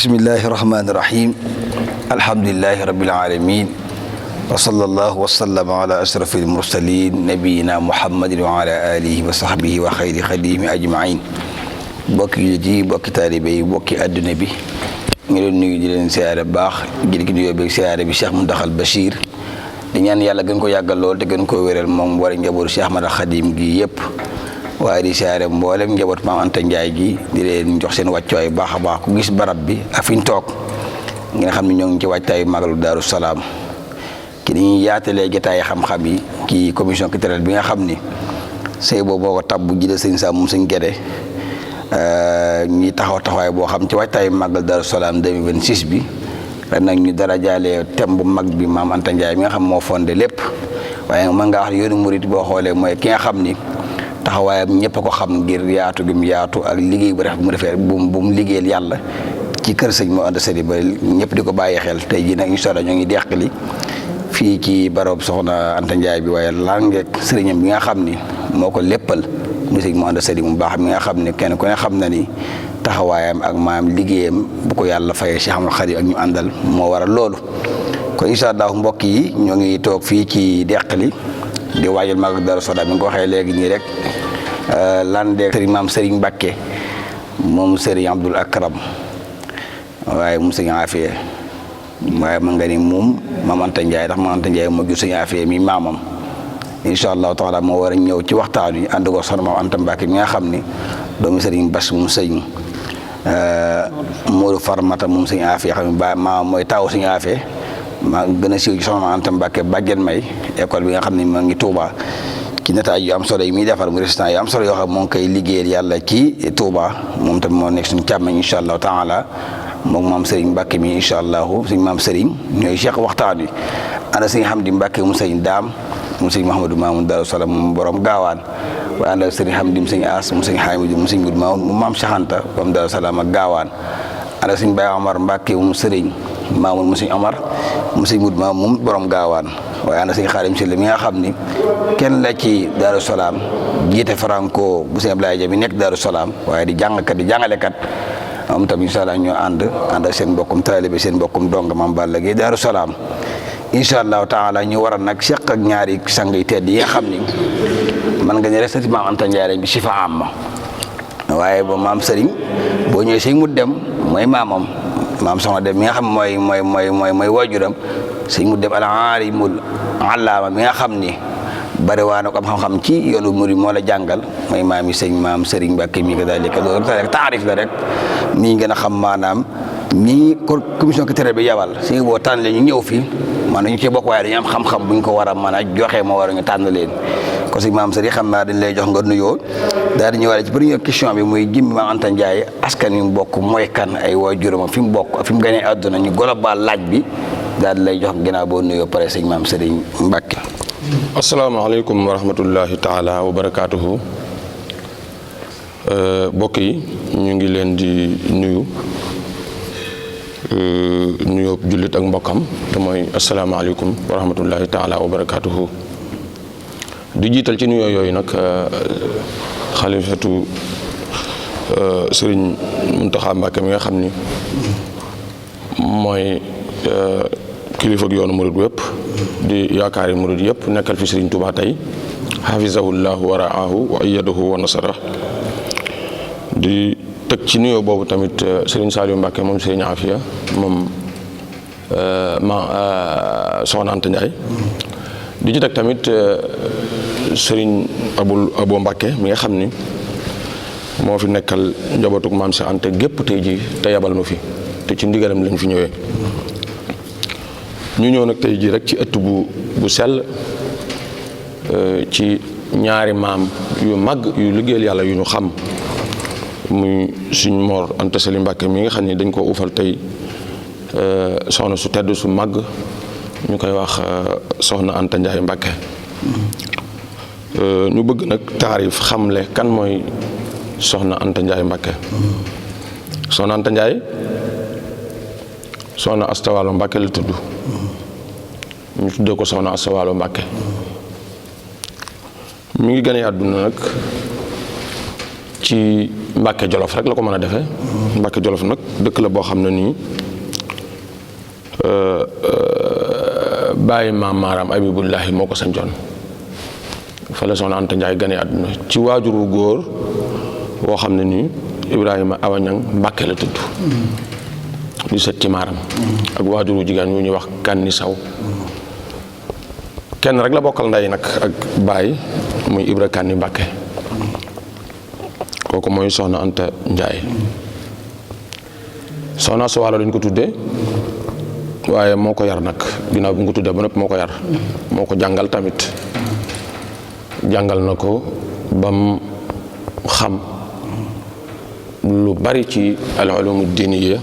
bismillahi rahmaani rahim alhamdulilahi rabbil alamin wa sallallahu wa sallama ala ashrafil mursalin nabiyina muhammadin wa ala alihi wa sahbihi wa xayri xadimi ajmain bokki jullit yi bokki taalibe yi bokki adduna bi ngi leen nuyu di leen siyaare baax gi nuyoo beeg siyaare bi Cheikh Mountakha Bachir di ñaan yàlla gën ko yàggal lool te gën ko wéral moom war a njabootu Cheikh Ahmadou Khadim gi yëpp waaye di siyaare mboolem njaboot Maam Anta Ndiaye gi di leen jox seen wàccuwaay baax a baax ku gis barab bi ak fi ñu toog ngeen xam ne ñoo ngi ci wàccaayu magalu Daaru Salaam ki dañuy yaatalee jotaay xam-xam yi ci commission culturelle bi nga xam ni sëy boobu boo ko tabbu ji la sëñ Sam moom sëñ Gede ñi taxawaay boo xam ci wàccaayu magal Daaru Salaam 2026 bi ren nag ñu dara jaalee thème bu mag bi Maam Anta Ndiaye mi nga xam moo fondé lépp waaye mën ngaa wax yoonu murit boo xoolee mooy ki nga xam ni taxawaayam ñëpp a ko xam ngir yaatu gi mu yaatu ak liggéey bu def bu mu defee bu mu liggéeyal yàlla ci kër sëñ moo ànd sëriñ ba ñëpp di ko bàyyi xel tey jii nag incha allah ñoo ngi deqali fii ci barab soxna Anta Ndiaye bi waaye langeek sëriñam bi nga xam ni moo ko léppal mu sëñ moo ànd sëriñ mu baax mi nga xam ne kenn ku ne xam na ni taxawaayam ak maam liggéeyam bu ko yàlla fayee Cheikh Ahmadou Khadim ak ñu àndal moo waral loolu kon incha allah mbokk yi ñoo ngi toog fii ci deqali di waajal magal Daaru Salaam mi nga ko waxee léegi nii rek landeek sëriñ maam sëriñ Mbàkke moom sëriñ Abdul Akram waaye moom sëriñ Afiya waaye mën nga ni moom Maam Anta Ndiaye ndax Maam Anta Ndiaye moo jur sëriñ Afiya mi maamam incha allahu taala moo war a ñëw ci waxtaan wi ànd ko soxna Maam Anta Mbàkke mi nga xam ni doomu sëriñ Bas moom sëriñ Moodu Farmata moom sëriñ Afiya xam ne ba maam mooy taawu sëriñ Afiya maa gën a siiw ci soxna Maam Anta Mbàkke bàjjen may école bi nga xam ne moo ngi Touba ci nataay yu am solo yi muy defar mu résultat yu am solo yoo xam moo ngi koy liggéeyal yàlla ci Touba moom tamit moo nekk suñu càmmeñ incha allahu taala moom maam Serigne Mbacke mi incha allahu suñu maam Serigne ñooy cheikh waxtaan wi ànd Serigne Hamdi Mbacke mu Serigne Daam mu Serigne Mahamadou Mamoun Daaru Salaam mu borom gaawaan waaye ànd ak Serigne Hamdi mu Serigne As mu Serigne Hamidou mu Serigne Moudou Mamoun mu maam Cheikh Anta borom Daaru Salaam ak gaawaan ànd ak Serigne Baye Omar Mbacke mu Serigne Mamoun mu Serigne Omar mu Serigne Moudou Mamoun borom gaawaan waaye ànd sëñ Xaadim Sylla mi nga xam ni kenn la ci Daaru Salaam jiite Franco bu sëñ Ablaye Dia mi nekk Daaru Salaam waaye di jàngkat di jàngalekat moom tam incha allah ñoo ànd ak seen mbokkum taalibe seen mbokkum dong Maam Balla Gaye Daaru Salaam incha allahu taala ñu war a nag seq ak ñaari sang yu tedd yi nga xam ni man nga ne rek sëti Maam Anta Ndiaye bi si fa am waaye ba maam Serigne boo ñëwee sëñ mu dem mooy maamam maam soxna dem mi nga xam mooy waajuram sëñ mu dem al-aalimul allaama mi nga xam ni bari waa na ko am xam-xam ci yoonu murid moo la jàngal mooy maam yi sëñ maam Serigne Mbacke mi ko daal di loolu rek taarif la rek nii ngeen a xam maanaam nii commission culturelle bi yabal si boo tànn leen ñu ñëw fii maanaam ñu cee bokk waaye dañu am xam-xam bu ñu ko war a mën a joxe moo war a ñu tànn leen ko si maam Serigne xam naa dañ lay jox nga nuyoo daal di ñëwaale ci première question bi muy jëmmi Maam Anta Ndiaye askan wi mu bokk mooy kan ay waajuram fi mu bokk fi mu gënee àdduna ñu global laaj bi daal di lay jox ginnaaw boo nuyoo pare sëñ maam Serigne Mbacke. asalaamaaleykum wa rahmatullahi taala wa barakaatuhu mbokk yi ñu ngi leen di nuyu nuyoo jullit ak mbokkam te mooy asalaamaaleykum wa rahmatullahi taala wa barakaatuhu di jiital ci nuyoo yooyu nag xalifatu Serigne Mountakha Mbacke mi nga xam ni mooy kilifa ak yoonu murid yëpp di yaakaari murid yëpp nekkal fi Serigne Touba tey hafizahullahu wa raahu wa ayyadahu wa nasara di teg ci nuyoo boobu tamit Serigne Saliou Mbacke moom Serigne Afia moom soxna Anta Ndiaye di ci teg tamit Serigne Abo Mbacke mi nga xam ni moo fi nekkal njabootug maam si Anta gépp tey ji te yabal nu fi te ci ndigalam lañ fi ñëwee ñu ñëw nag tey jii rek ci ëtt bu sell ci ñaari maam yu mag yu liggéeyal yàlla yu ñu xam muy suñ Mor Anta Sali Mbàkke mi nga xam ni dañ ko ufal tey soxna su tedd su mag ñu koy wax soxna Anta Ndiaye Mbàkke ñu bëgg nag taarif xamle kan mooy soxna Anta Ndiaye Mbàkke soxna Anta Ndiaye soxna Asta Walo Mbàkke la tudd ñu tuddee ko soxna Asta Walo Mbàkke mi ngi gane àdduna nag ci Mbàkke Jolof rek la ko mën a defee. Mbàkke Jolof nag dëkk la boo xam ne nii bàyyi maam Maaram Abibullahi moo ko sancoon fa la Soxna Anta Ndiaye gane àdduna ci waajuru góor woo xam ne nii Ibrahima Awañang Mbàkke la tudd di sët ci Maaram ak waajuru jigéen ñu ñuy wax Kanni Saw kenn rek la bokkal ndey nag ak baay muy Ibra Kanni Mbàkke kooku mooy Soxna Anta Ndiaye. Soxna Asta Walo lañ ko tuddee waaye moo ko yar nag ginnaaw bi nga ko tuddee ba noppi moo ko yar moo ko jàngal tamit jàngal na ko bam xam lu bari ci al-ulumu diiniya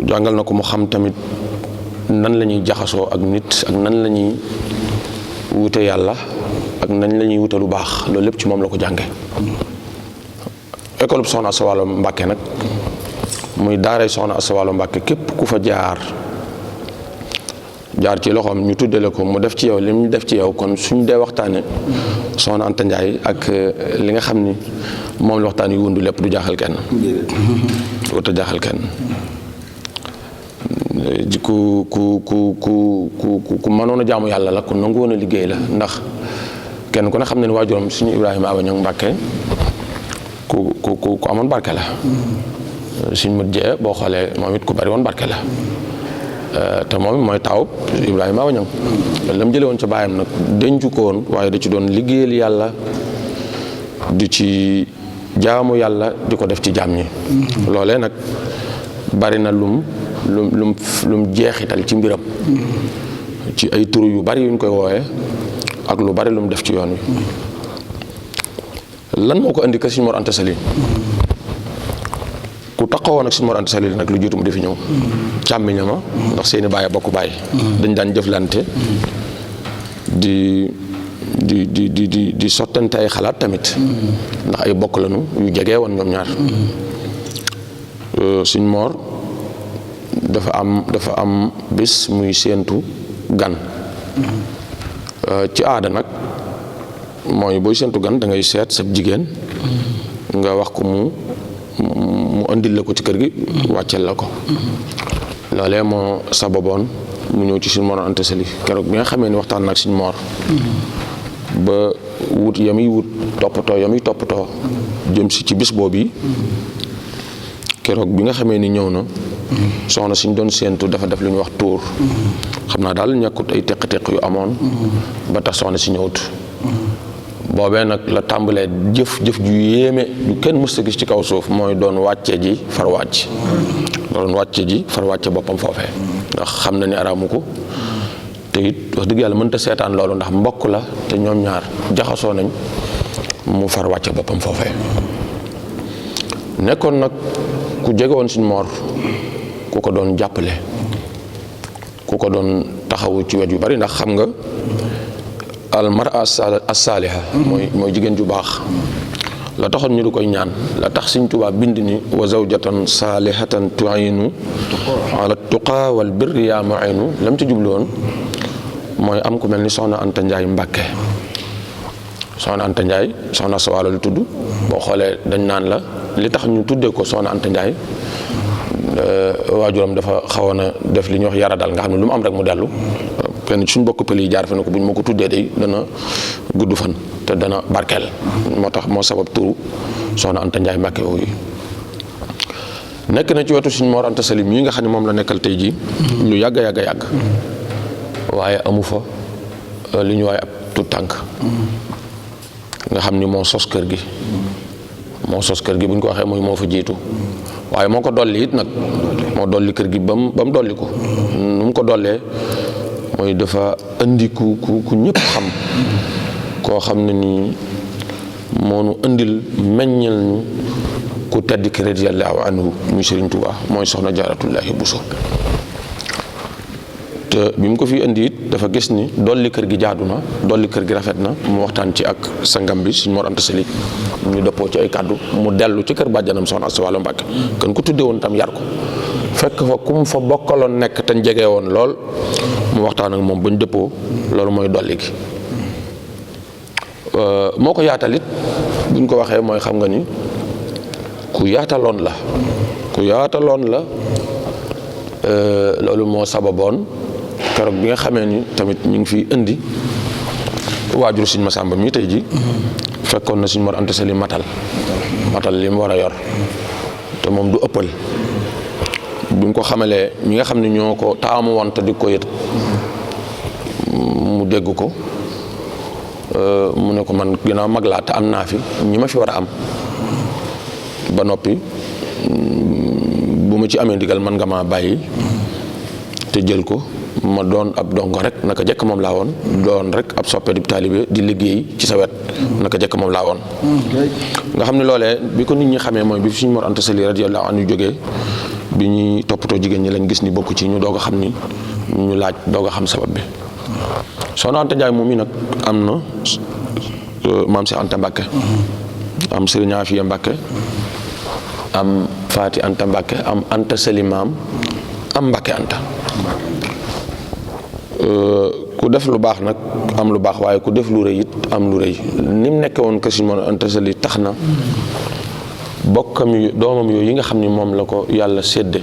jàngal na ko mu xam tamit nan la ñuy jaxasoo ak nit ak nan la ñuy wute yàlla ak nan la ñuy wute lu baax loolu lépp ci moom la ko jànge école bu Soxna Asta Walo Mbàkke nag muy daaray Soxna Asta Walo Mbàkke képp ku fa jaar ci loxoom ñu tuddale ko mu def ci yow li mu def ci yow kon suñ dee waxtaane Soxna Anta Ndiaye ak li nga xam ni moom la waxtaan yu wundu lépp du jaaxal kenn du jaaxal kenn ku mënoon a jaamu yàlla la ku nangu woon a liggéey la ndax kenn ku ne xam ne ni waajuram suñu Ibrahima Awañang Mbàkke ku amoon barke la suñ mët jee boo xoolee moom it ku bari woon barke la te moom mooy taawub Ibrahima Awañang la mu jële woon ca baayam nag dencu ko woon waaye da ci doon liggéeyal yàlla di ci jaamu yàlla di ko def ci jaam ñi loolee nag bari na lum jeexital ci mbiram ci ay turu yu bari yuñ koy wooye ak lu bari lum def ci yoon wi lan moo ko indi ka Sëñ Mor Anta Sali ku taxawoon ak Sëñ Mor Anta Sali nag lu jiitu mu di fi ñëw càmmiñama ndax seeni baay bokk baay dañ daan jëflante di sottante ay xalaat tamit ndax ay bokk lañu yu jege woon ñoom ñaar Sëñ Mor dafa am bis muy séentu gan ci aada nag mooy booy séentu gan da ngay seet sa jigéen nga wax ko mu andil la ko ci kër gi wàccel la ko loolee moo sababoon mu ñëw ci Sëñ Mor Anta Sali keroog bi nga xamee ni waxtaan nag Sëñ Mor ba wut yamuy wut toppatoo jëm si ci bis boobu yi keroog bi nga xamee ni ñëw na soxna suñ doon séentu dafa def lu ñuy wax tuur xam naa daal ñàkkut ay teq-teq yu amoon ba tax soxna si ñëwut boobee nag la tàmbalee jëf ju yéeme ju kenn mës a gis ci kaw suuf mooy doon wàcce ji far wàcc boppam foofee ndax xam na ni araamu ko te it wax dëgg yàlla mënta seetaan loolu ndax mbokk la te ñoom ñaar jaxasoo nañ mu far wàcce boppam foofee nekkoon nag ku jege woon Sëñ Mor ku ko doon jàppale ku ko doon taxawu ci wet yu bari ndax xam nga almara as-saaliha mooy jigéen ju baax la taxoon ñu du koy ñaan la tax Sëñ Tuubaa bind ni wa zawjatan saalihatan tu'inu ala tuqa wal birri yaa mu'inu lam ci jublu woon mooy am ku mel ni Soxna Anta Ndiaye Mbàkke Soxna Anta Ndiaye Soxna Asta Walo lu tudd boo xoolee dañ naan la li tax ñu tuddee ko Soxna Anta Ndiaye waajuram dafa xawoon a def li ñuy wax yara dal nga xam ne lu mu am rek mu dellu kenn suñ bokk pël yi jaar fa ne ko bu ñu ma ko tuddee day dana gudd fan te dana barkeel moo tax moo sabab turu Soxna Anta Ndiaye Mbàkke yooyu nekk na ci wetu Sëñ Mor Anta Sali yi nga xam ne moom la nekkal tey jii lu yàgg waaye amu fa li ñu waaye ab tut tànk nga xam ni moo sos kër gi bu ñu ko waxee mooy moo fa jiitu waaye moo ko dolli it nag moo dolli kër gi ba mu dolli ko nu mu ko dollee mooy dafa indi ku ñëpp xam koo xam ne nii moo nu indil meññal ñu ku tedd ki radiyallahu anhu muy Sëriñ Tuubaa mooy Soxna Jaaratullaahi Buso te bi mu ko fi indi it dafa gis ni dolli kër gi jaadu na dolli kër gi rafet na mu waxtaan ci ak sangam bi Sëñ Mor Anta Sali ñu dëppoo ci ay kàddu mu dellu ci kër bàjjanam Soxna Asta Walo Mbàkke kon ku tudde woon tam yar ko fekk fa ku mu fa bokkaloon nekk te jege woon lool mu waxtaan ak moom bañ dëppoo loolu mooy dolli gi moo ko yaatal it buñ ko waxee mooy xam nga ni ku yaataloon la loolu moo sababoon keroog bi nga xamee ni tamit ñu ngi fi indi waajur Sëñ Masamba mi tey ji fekkoon na Sëñ Mor Anta Sali matal li mu war a yor te moom du ëppal bi mu ko xamalee ñi nga xam ne ñoo ko taamu woon te di ko yët mu dégg ko mu ne ko man ginnaaw mag laa te am naa fi ñi ma fi war a am ba noppi bu ma ci amee ndigal man nga maa bàyyi te jël ko ma doon ab dongo rek naka jekk moom laa woon doon rek ab soppe di taalibe di liggéey ci sa wet naka jekk moom laa woon nga xam ne loolee bi ko nit ñi xamee mooy bi Sëñ Mor Anta Sali radiyallahu anhu jógee bi ñuy toppatoo jigéen ñi lañ gis ni bokk ci ñu doog a xam ni ñu laaj doog a xam sabab bi Soxna Anta Ndiaye moom mi nag am na maam si Anta Mbàkke am Sëriñ Afiya Mbàkke am Faati Anta Mbàkke am Anta Sali maam am Mbàkke Anta ku def lu baax nag am lu baax waaye ku def lu rëy it am lu rëy ni mu nekkee woon kër Sëñ Mor Anta Sali tax na bokkam yu doomam yooyu yi nga xam ni moom la ko yàlla sédde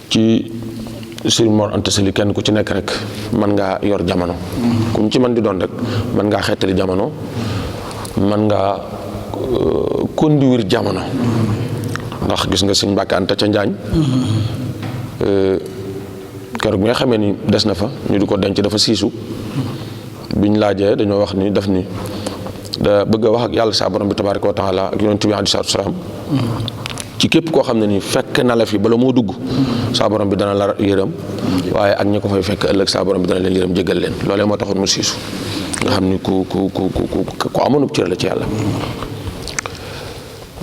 ci Sëñ Mor Anta Sali kenn ku ci nekk rek mën ngaa yor jamono ku mu ci mën di doon rek mën ngaa xeetali jamono mën ngaa conduire jamono ndax gis nga Sëñ Mbàkke Anta ca Njaañ keroog bi nga xamee ni des na fa ñu di ko denc dafa siisu biñ laajee dañoo wax ni daf ni da bëgg a wax ak yàlla saa borom bi tabaaraka wa taala ak yonent bi alayhi salaatu wa salaam ci képp koo xam ne ni fekk na la fi bala moo dugg saa borom bi dana la yërëm waaye ak ñi ko fay fekk ëllëg saa borom bi dana leen yërëm jéggal leen loolee moo taxoon mu siisu nga xam ni ku amoon cër la ci yàlla.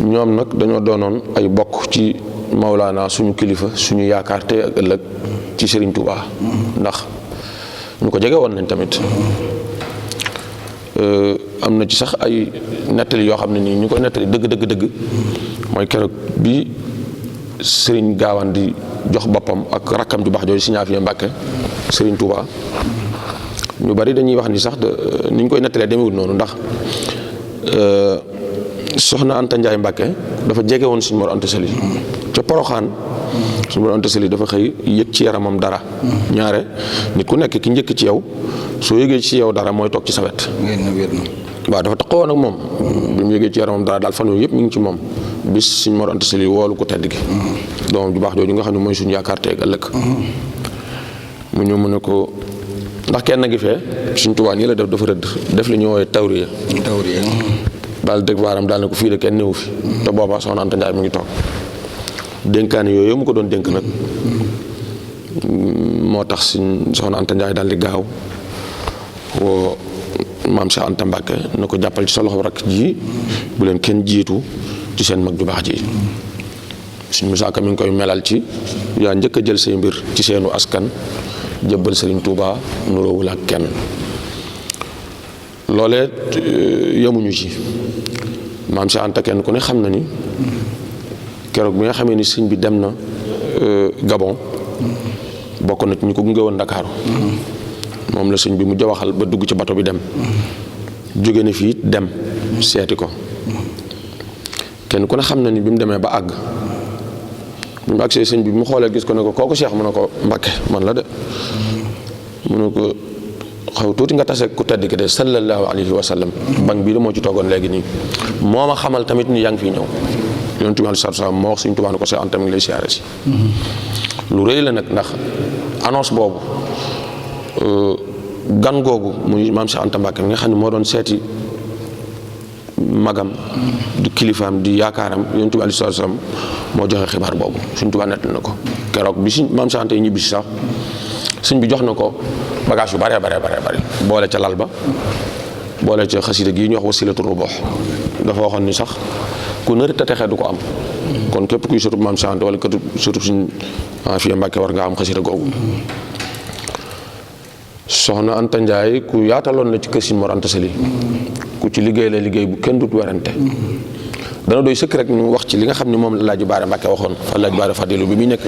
ñoom nag dañoo doonoon ay bokk ci Mawlaana suñu kilifa suñu yaakaar tey ak ëllëg ci Serigne Touba ndax ñu ko jege woon nañ tamit am na ci sax ay nettali yoo xam ne nii ñu koy nettali dëgg mooy keroog bi Serigne Gaawaan di jox boppam ak rakkam ju baax jooju Sëñ Afiya Mbàkke Serigne Touba ñu bari dañuy wax ni sax ni ñu koy nettalee demewul noonu ndax Soxna Anta Ndiaye Mbàkke dafa jege woon Sëñ Mor Anta Sali ca Poroxaan Sëñ Mor Anta Sali dafa xëy yëg ci yaramam dara ñaare nit ku nekk ki njëkk ci yow soo yëgee ci yow dara mooy toog ci sa wet waaw dafa taxawoon ak moom bi mu yëgee ci yaramam dara daal fan yooyu yëpp mi ngi ci moom bis Sëñ Mor Anta Sali woolu ko tedd gi doomam ju baax jooju nga xam ne mooy suñu yaakaar teeg ëllëg mu ñëw mu ne ko ndax kenn gi fee Sëñ Tuubaa nii la def dafa rëdd def li ñu woowee tawriya daal dëgg baaram daal ne ko fii de kenn néewu fi te booba Soxna Anta Ndiaye mu ngi toog dénkaane yooyu mu ko doon dénk nag moo tax Soxna Anta Ndiaye daal di gaaw woo maam Cheikh Anta Mbàkke na ko jàppal ci sa loxo rakk ji bu leen kenn jiitu ci seen mag ju baax ji Sëñ Musaa Ka mi ngi koy melal ci yaa njëkk a jël say mbir ci seenu askan jëbbal Sëriñ Tuubaa nuroowul ak kenn loolee yemuñu ci maam Cheikh Anta kenn ku ne xam na ni keroog bi nga xamee ni sëñ bi dem na Gabon bokk na ci ñu ko gunge woon Ndakaaru moom la sëñ bi mu jawaxal ba dugg ci bato bi dem jóge na fii dem seeti ko kenn ku ne xam na ni bi mu demee ba àgg bi mu àggsee sëñ bi mu xoolee gis ko ne ko kooku Cheikh mu ne ko Mbàkke man la de mu ne ko xaw tuuti nga tase ku tedd ki de sallallahu alayhi wa sallam bank bii de moo ci toogoon léegi nii moo ma xamal tamit ni yaa ngi fiy ñëw yonent bi alayhi salaam moo wax Sëñ Tuubaa ne ko Cheikh Anta mi ngi lay siyaare si lu rëy la nag ndax annonce boobu gan googu muy maam Cheikh Anta Mbàkke mi nga xam ne moo doon seeti magam di kilifaam di yaakaaram yonent bi alayhi salaam moo joxe xibaar boobu Sëñ Tuubaa nettali na ko keroog bi si maam Cheikh Anta yi ñibbi si sax sëñ bi jox na ko bagage yu bare boole ca lal ba boole ca xasida gii ñu wax wasilatu rubox dafa waxoon ni sax ku nëri te texee du ko am kon képp kuy sëtub maam Cheikh Anta wala képp sëtub Sëñ Afiya Mbàkke war nga am xasida googu Soxna Anta Ndiaye ku yaataloon na ci kër Sëñ Mor Anta Sali ku ci liggéey la liggéey bu kenn dut werante dana doy sëkk rek ñu wax ci li nga xam ne moom la Alaaji Baara Mbàkke waxoon Alaaji Baara Fadilu bi muy nekk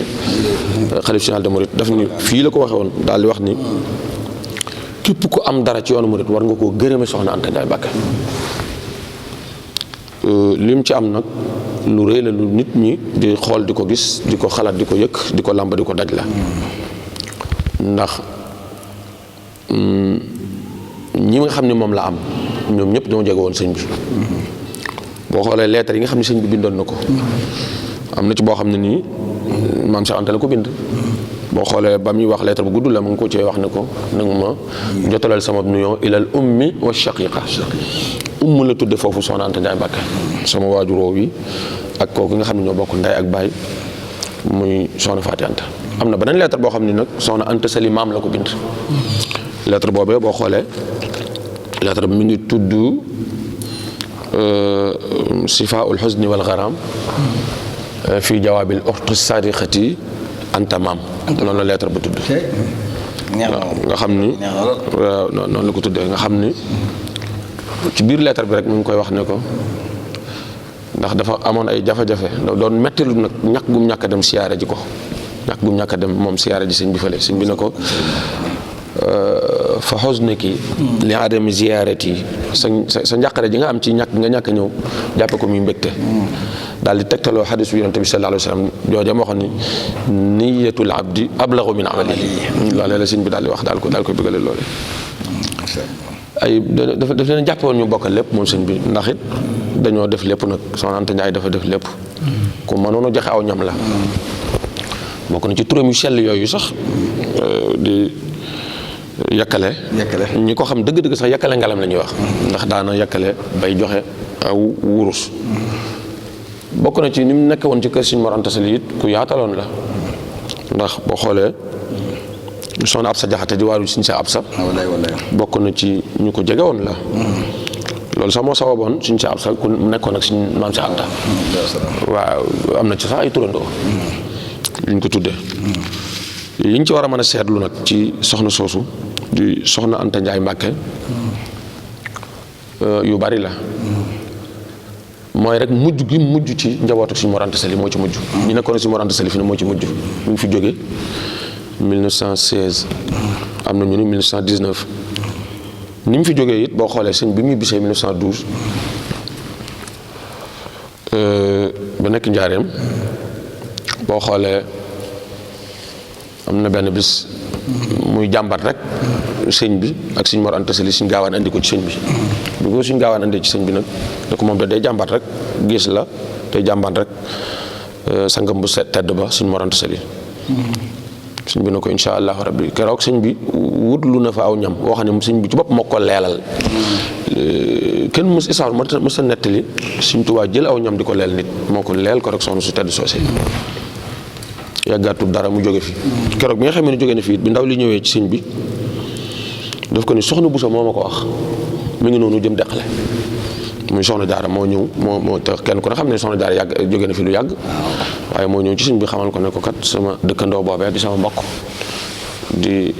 xalif général des mourides daf ni fii la ko waxee woon daal di wax ni képp ku am dara ci yoonu murid war nga koo gërëme Soxna Anta Ndiaye Mbàkke lim ci am nag lu rëy la, lu nit ñi di xool di ko gis di ko xalaat di ko yëkk di ko làmb di ko daj la. ndax ñi nga xam ne moom la am ñoom ñëpp ñoo jege woon sëñ bi. boo xoolee lettre yi nga xam ne sëñ bi bindoon na ko am na ci boo xam ne nii maam Cheikh Anta la ko bind. boo xoolee ba muy wax lettre bu gudd la mu ngi ko cee wax ne ko nag ma jotalal sama nuyoo ilal ummi wa shaqiqa. umm la tudde foofu soxna Anta Ndiaye Mbacke sama waajuroo wi ak kooku nga xam ne ñoo bokk ndey ak baay muy soxna Faati Anta. am na beneen lettre boo xam ne nag soxna Anta Sali maam la ko bind. lettre boobee boo xoolee lettre bi mi ngi tudd Sifaa'ul Huzni wal Gharam fii jawaabil ukhti sadiqati Anta maam. noonu la lettre ba tudd. nga xam ni waaw noonu la ko tuddee nga xam ni ci biir lettre bi rek mu ngi koy wax ne ko ndax dafa amoon ay jafe-jafe doon metti lu nag ñàkk gum ñàkk a dem siyaare ji ko ñàkk gum ñàkk a dem moom siyaare ji sëñ bi fële sëñ bi ne ko fa huzniki li adami ziyaarati sa njàqare ji nga am ci ñàkk a ñëw jàppe ko muy mbégte daal di tegtaloo xadis bi yonent bi sallallahu alayhi wa sallam jooja moo xam ni niyatul abdi ablagu min amalihi loolee la sëñ bi daal di wax daal ko bëggale loole ay dafa leen jàppe woon ñu bokkal lépp moom sëñ bi ndax it dañoo def lépp nag soxna Anta Ndiaye dafa def lépp ku mënoon a joxe aw ñam la bokk na ci turam yu sell yooyu sax di yakkale ñi ko xam dëgg-dëgg sax yakkale ngalam la ñuy wax ndax daana yakkale bay joxe aw wurus bokk na ci ni mu nekk woon ci kër Sëñ Mor Anta Sali it ku yaataloon la ndax boo xoolee soxna Absa Jaxate di waaru Sëñ Sa Absa bokk na ci ñu ko jege woon la loolu sax moo sababoon Sëñ Sa Absa ku nekkoon ak Sëñ Maam Sa Anta waaw am na ci sax ay turandoo liñ ko tuddee yi ñu ci war a mën a seetlu nag ci soxna soosu di soxna Anta Ndiaye Mbacke yu bari la mooy rek mujj gi mujj ci njabootu Sëñ Mor Anta Sali moo ci mujj ñu nekkoon Sëñ Mor Anta Sali fi ne moo ci mujj mu ngi fi jóge 1916 am na ñu ni 1919 ni mu fi jógee it boo xoolee sëñ bi muy bisee 1912 ba nekk njaareem boo xoolee am na benn bis muy jàmbat rek sëñ bi ak Sëñ Mor Anta Sali Sëñ Gaawaan andi ko ci sëñ bi bu ko Sëñ Gaawaan andi ci sëñ bi nag ne ko moom da day jàmbat rek gis la day jàmbat rek sangam bu tedd ba Sëñ Mor Anta Sali sëñ bi ne ko incha allahu rabbi keroog sëñ bi wut lu na fa aw ñam woo xam ne sëñ bi ci bopp moo ko leelal kenn mës isaar mës a nettali Sëñ Tuubaa jël aw ñam di ko leel nit moo ko leel ko rek soxna su tedd soosé yàggaatul dara mu jóge fi keroog bi nga xam ne jóge na fii bi ndaw li ñëwee ci sëñ bi daf ko ni soxna Buso moo ma ko wax mi ngi noonu jëm deqale muy soxna Jaara moo ñëw moo te kenn ku ne xam ne soxna Jaara yàgg jóge na fi lu yàgg waaye moo ñëw ci sëñ bi xamal ko ne ko kat sama dëkkandoo boobee di sama mbokk di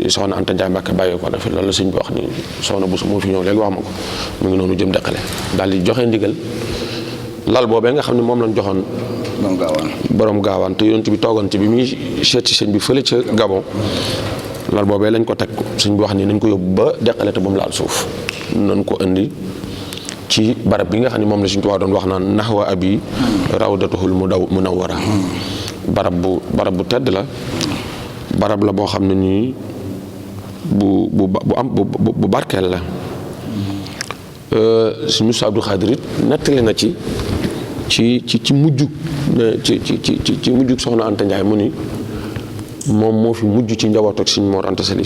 soxna Anta Ndiaye Mbacke bàyyee ko na fi loolu la sëñ bi wax ni soxna Buso moo fi ñëw léegi wax ma ko mi ngi noonu jëm deqale daal di joxe ndigal lal boobee nga xam ne moom lañ joxoon borom gaawaan te yonent bi toogoon ci bi muy seet ci sëñ bi fële ca Gabon lal boobee lañ ko teg sëñ bi wax ni nañ ko yóbbu ba deqale te ba mu laal suuf nañ ko indi ci barab bi nga xam ne moom la Sëñ Tuubaa doon wax naan naxwa abi rawdatuhul munawwara barab bu tedd la barab la boo xam ne nii bu barkeel la Sëñ Musaa Abdul Xaadir it nettali na ci mujj ci mujj soxna Anta Ndiaye mu ni moom moo fi mujj ci njaboot ak Sëñ Mor Anta Sali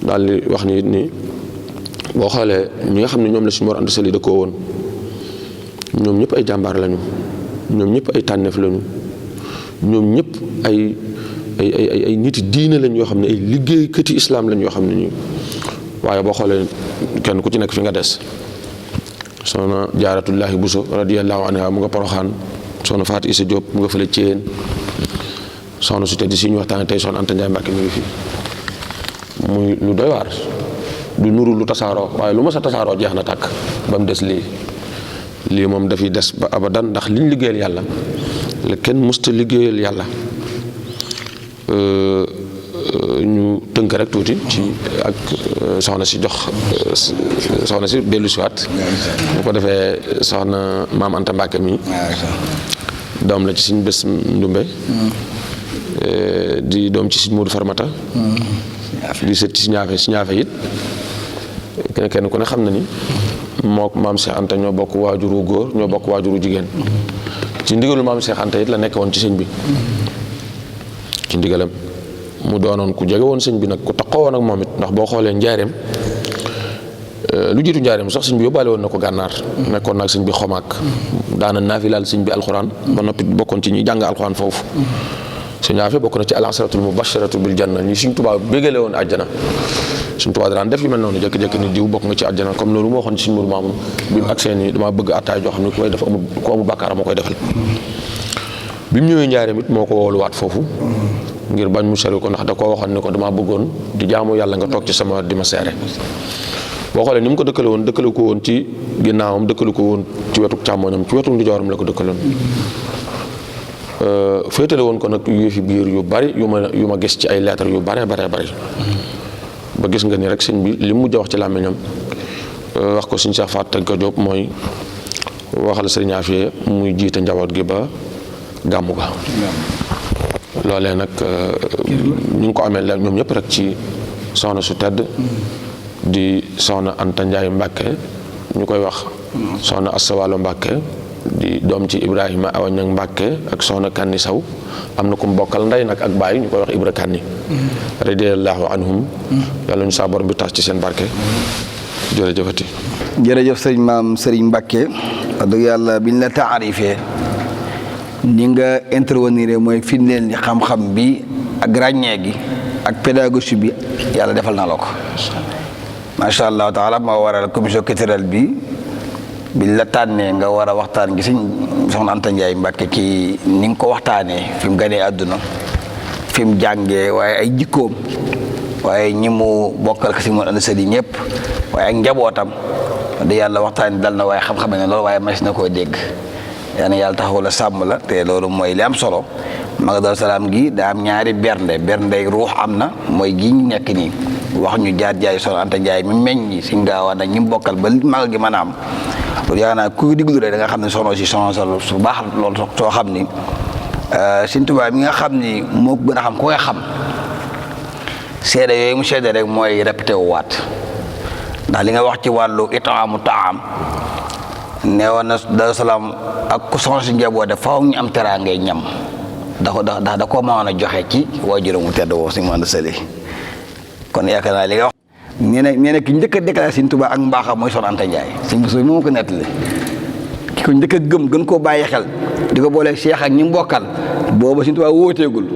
daal di wax ni boo xoolee ñi nga xam ne ñoom la Sëñ Mor Anta Sali da koo woon ñoom ñëpp ay jàmbaar lañu ñoom ñëpp ay tànneef lañu ñoom ñëpp ay nit diine lañ yoo xam ne ay liggéeykati islaam lañ yoo xam ne ñu waaye boo xoolee kenn ku ci nekk fi nga des soxna Jaaratullaahi Buso radiyallaahu anha mu nga Poroxaan soxna Faati Isa Jóob mu nga fële Céyeen soxna su tedd si ñu waxtaane tey soxna Anta Ndiaye Mbàkke mi ngi fi muy lu doy waar du nuru lu tasaaroo waaye lu ma sa tasaaroo jeex na tàkk ba mu des lii moom dafiy des ba abadan ndax liñ liggéeyal yàlla la kenn mësta liggéeyal yàlla ñu tënk rek tuuti ci ak soxna si jox soxna si dellu siwaat bu ko defee soxna maam Anta Mbàkke mi doom la ci Sëñ Bés Ndumbe di doom ci Sëñ Moodu Farmata di sët ci si ñaafe it kenn ku ne xam na ni moo maam Cheikh Anta ñoo bokk waajuru góor ñoo bokk waajuru jigéen ci ndigalu maam Cheikh Anta it la nekk woon ci sëñ bi ci ndigalam mu doonoon ku jege woon sëñ bi nag ku taxoo woon ak moom it ndax boo xoolee njaareem lu jiitu njaareem sax sëñ bi yóbbaale woon na ko gànnaar nekkoon nag sëñ bi xomaak daana naafilaal sëñ bi alxuraan ba noppi bokkoon ci ñi jàng alxuraan foofu sëñ Afe bokk na ci al-asharatul mubasharatul bil janna ñi Sëñ Tuubaa bégale woon àjjana Sëñ Tuubaa daan def yu mel noonu jékki-jékki ni diw bokk nga ci àjjana comme loolu moo waxoon ci Sëñ Mourou Mamoun bi mu agsee ni dama bëgg attaay joo xam ne ku koy def ku amul bàkkaar moo koy defal bi mu ñëwee njaareem it moo ko wooluwaat foofu ngir bañ mu sori ko ndax da koo waxoon ne ko dama bëggoon di jaamu yàlla nga toog ci sama di ma seere boo xoolee ni mu ko dëkkale ko woon ci ginnaawam dëkkale ko woon ci wetu càmmoñam ci wetu ndijooram la ko dëkkaloon féetale woon ko nag yëfi biir yu bari yu ma gis ci ay lettres yu bare ba gis nga ni rek sëñ bi li mu mujj a wax ci làmmiñam wax ko Sëñ Cheikh Fatou Tagga Diop mooy waxal Sëriñ Afiya muy jiite njaboot gi ba gàmmu ga loolee nag ñu ngi ko amee la ñoom ñëpp rek ci soxna su tedd di soxna Anta Ndiaye Mbàkke ñu koy wax soxna Asta Walo Mbàkke di doom ci Ibrahima Awa Ñang Mbàkke ak soxna Kanni Saw am na ku mu bokkal ndey nag ak baay ñu koy wax Ibra Kanni radiyallahu anhum yàlla ñu saa borom bi tax ci seen barke jërëjëfati jërëjëf sëriñ maam sëriñ Mbàkke wax dëgg yàlla biñ la taarifee ni nga intervenir mooy firndeel ni xam-xam bi ak ràññee gi ak pédagogie bi yàlla defal na la ko macha allah taala moo waral commission culturelle bi la tànnee nga war a waxtaan gi sëñ soxna Anta Ndiaye Mbàkke kii ni nga ko waxtaanee fi mu ganee àdduna fi mu jàngee waaye ay jikkoom waaye ñi mu bokkal ko si mu ànd sëriñ ñëpp waaye ak njabootam di yàlla waxtaan dal na waaye xam-xam ne loolu waaye mas na koo dégg yaa na yàlla taxaw la sàmm la te loolu mooy li am solo Magadou Salaam gi daa am ñaari bernde ruux am na mooy gi ñu nekk nii wax ñu jaar jaay soxna Anta Ndiaye mi meññ si ngaawaan ak ñi mu bokkal ba magal gi mën a am loolu yaa naa ku diglu rek da nga xam ne soxna si soxna su baax loolu soo xam ni Sëñ Tuubaa mi nga xam ni moo gën a xam ku koy xam seede yooyu mu seede rek mooy répété wu waat ndax li nga wax ci wàllu itaamu taam neewoon na Daaru Salaam ak ku soxna si njaboote faaw ñu am teraangay ñam ndax da koo mënoon a joxe ci waajuram mu tedd woo si mu ànd sëli kon yaakaar naa li nga wax nee na ki njëkk a déclaré Sëñ Tuubaa ak mbaaxam mooy soxna Anta Ndiaye sëñ bi moo ko nettali ki ko njëkk a gëm gën koo bàyyi xel di ko booleeg Cheikh ak ñi mbokkal booba Sëñ Tuubaa wóoteegul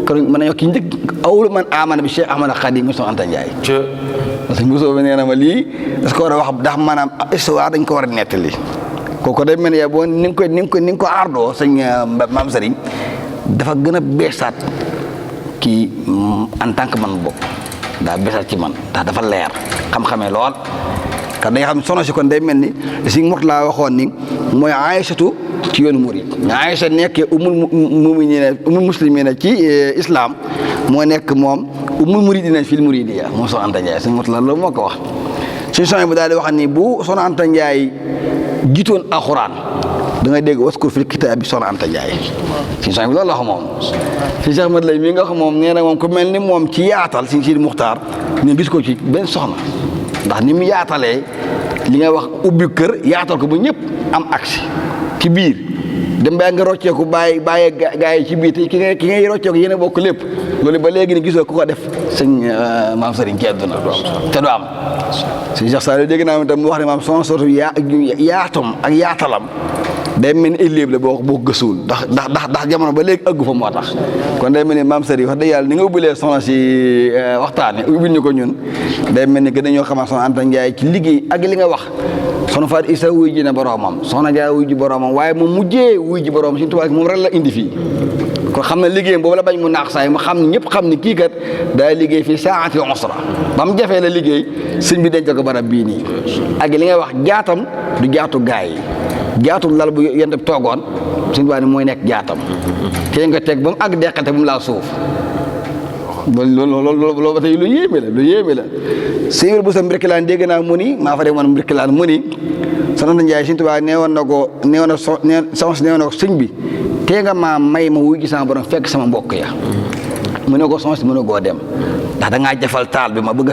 kon mën nañu wax ki njëkk awlu man amana bi Cheikh Ahmad Khadim mooy soxna Anta Ndiaye sëñ Bousso bi nee na ma lii das ko war a wax ndax maanaam histoire dañ ko war a nettali kooku day mel ne boo ni nga ko aardoo sëñ maam Sëriñ dafa gën a beesaat kii en tant que man bopp daa beesaat ci man ndax dafa leer xam-xamee lool kan da nga xam soxna si kon day mel ni si mot laa waxoon ni mooy Aysatu ci yoonu murid Aysa nekkee umul muslimina ci islam moo nekk moom umul muridina fil muridiyya moom soxna Anta Ndiaye suñu mot la loolu moo ko wax suñu soxna bu daal di wax ni bu soxna Anta Ndiaye jiitoon alxuraan da ngay dégg waskur fil kitaab bi soxna Anta Ndiaye suñu soxna bi loolu la wax moom si Cheikh Mat lay mi nga wax moom nee na moom ku mel ni moom ci yaatal si Sidi Muxtaar ñu gis ko ci benn soxna ndax ni mu yaatalee li nga wax ubbi kër yaatal ko ba ñëpp am accès ci biir dem ba nga rocceeku bàyyi gaa yi ci biir te ki ngay rocceeku yéen a bokk lépp loolu ba léegi ni gisoo ku ko def sëñ maam Sëriñ ci àdduna te du am sëñ Cheikh Saliou dégg naa tam mu wax ne maam son sortu yaatam ak yaatalam day mel ni élève la boo gëstuwul ndax jamono ba léegi ëggu fa moo tax kon day mel ni maam Sëriñ wax dëgg yàlla ni nga ubbilee soxna si waxtaane ubbil ñu ko ñun day mel ni que dañoo xamal soxna Anta Ndiaye ci liggéey ak li nga wax soxna Fatou Issa wuy ji na boroomam soxna Dia wuy ji boroomam waaye mu mujjee wuy ji boroomam Sëriñ Tuubaa moom rek la indi fii kon xam na liggéeyam boobu la bañ mu naax saay mu xam ne ñëpp xam ni kii kat daa liggéey fii saati usra ba mu jafee la liggéey sëñ bi denc ko barab bii nii ak li ngay wax jaatam du jaatu gaay yi jaatu lal bu yent bi toogoon Sëñ Tuubaa ni mooy nekk jaatam ci lañ ko teg ba mu àgg deqante bu mu laal suuf loolu ba tey lu yéeme la Sëñ bu sa Mbirkilaan dégg naa mu ni maa fa demoon Mbirkilaan mu ni Soxna Anta Ndiaye Sëñ Tuubaa neewoon na ko sëñ bi tee nga maa may ma wuy gi sama borom fekk sama mbokk ya mu ne ko soxna si mën a goo dem ndax da ngaa jafal taal bi ma bëgg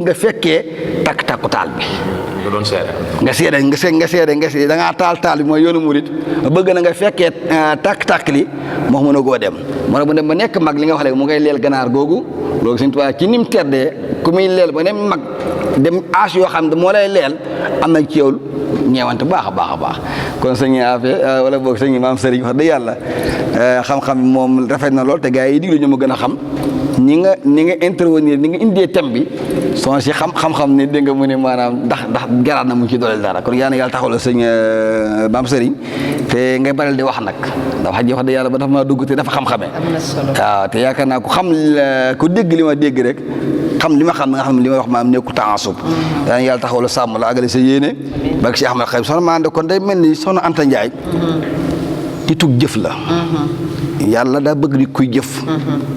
nga fekkee takku taal bi nga doon seede nga seede da ngaa taal bi mooy yoonu murit ma bëgg na nga fekkee takk li moo mën a goo dem moo tax mu dem ba nekk mag li nga wax léegi mu ngay leel ganaar googu loolu Sëñ Tuubaa ci nim teddee ku muy leel ba ne mag dem âge yoo xam ne moo lay leel am na ci yow ñeewante baax a baax kon sëñ Afia wala boog sëñ Maam Sëriñ wax dëgg yàlla xam-xam moom rafet na lool te gars yi diglu ñu ma gën a xam ni nga intervenir ni nga indee thème bi son si xam-xam ni dégg nga mu ne maanaam ndax garaat na mu ci dooleel dara kon yàlla taxawal sëñ Maam Sëriñ te ngay baral di wax nag ndax wax ji wax dëgg yàlla ba dafa maa dugg te dafa xam-xamee waaw te yaakaar naa ku dégg li ma dégg rek xam li ma xam nga xam ne li may wax maam nekku taasub daan yàlla taxawal sàmm la àggale sa yéene bak si Ahmad Xadim soxna maa kon day mel ni Soxna Anta Ndiaye di tug jëf la yàlla daa bëgg di kuy jëf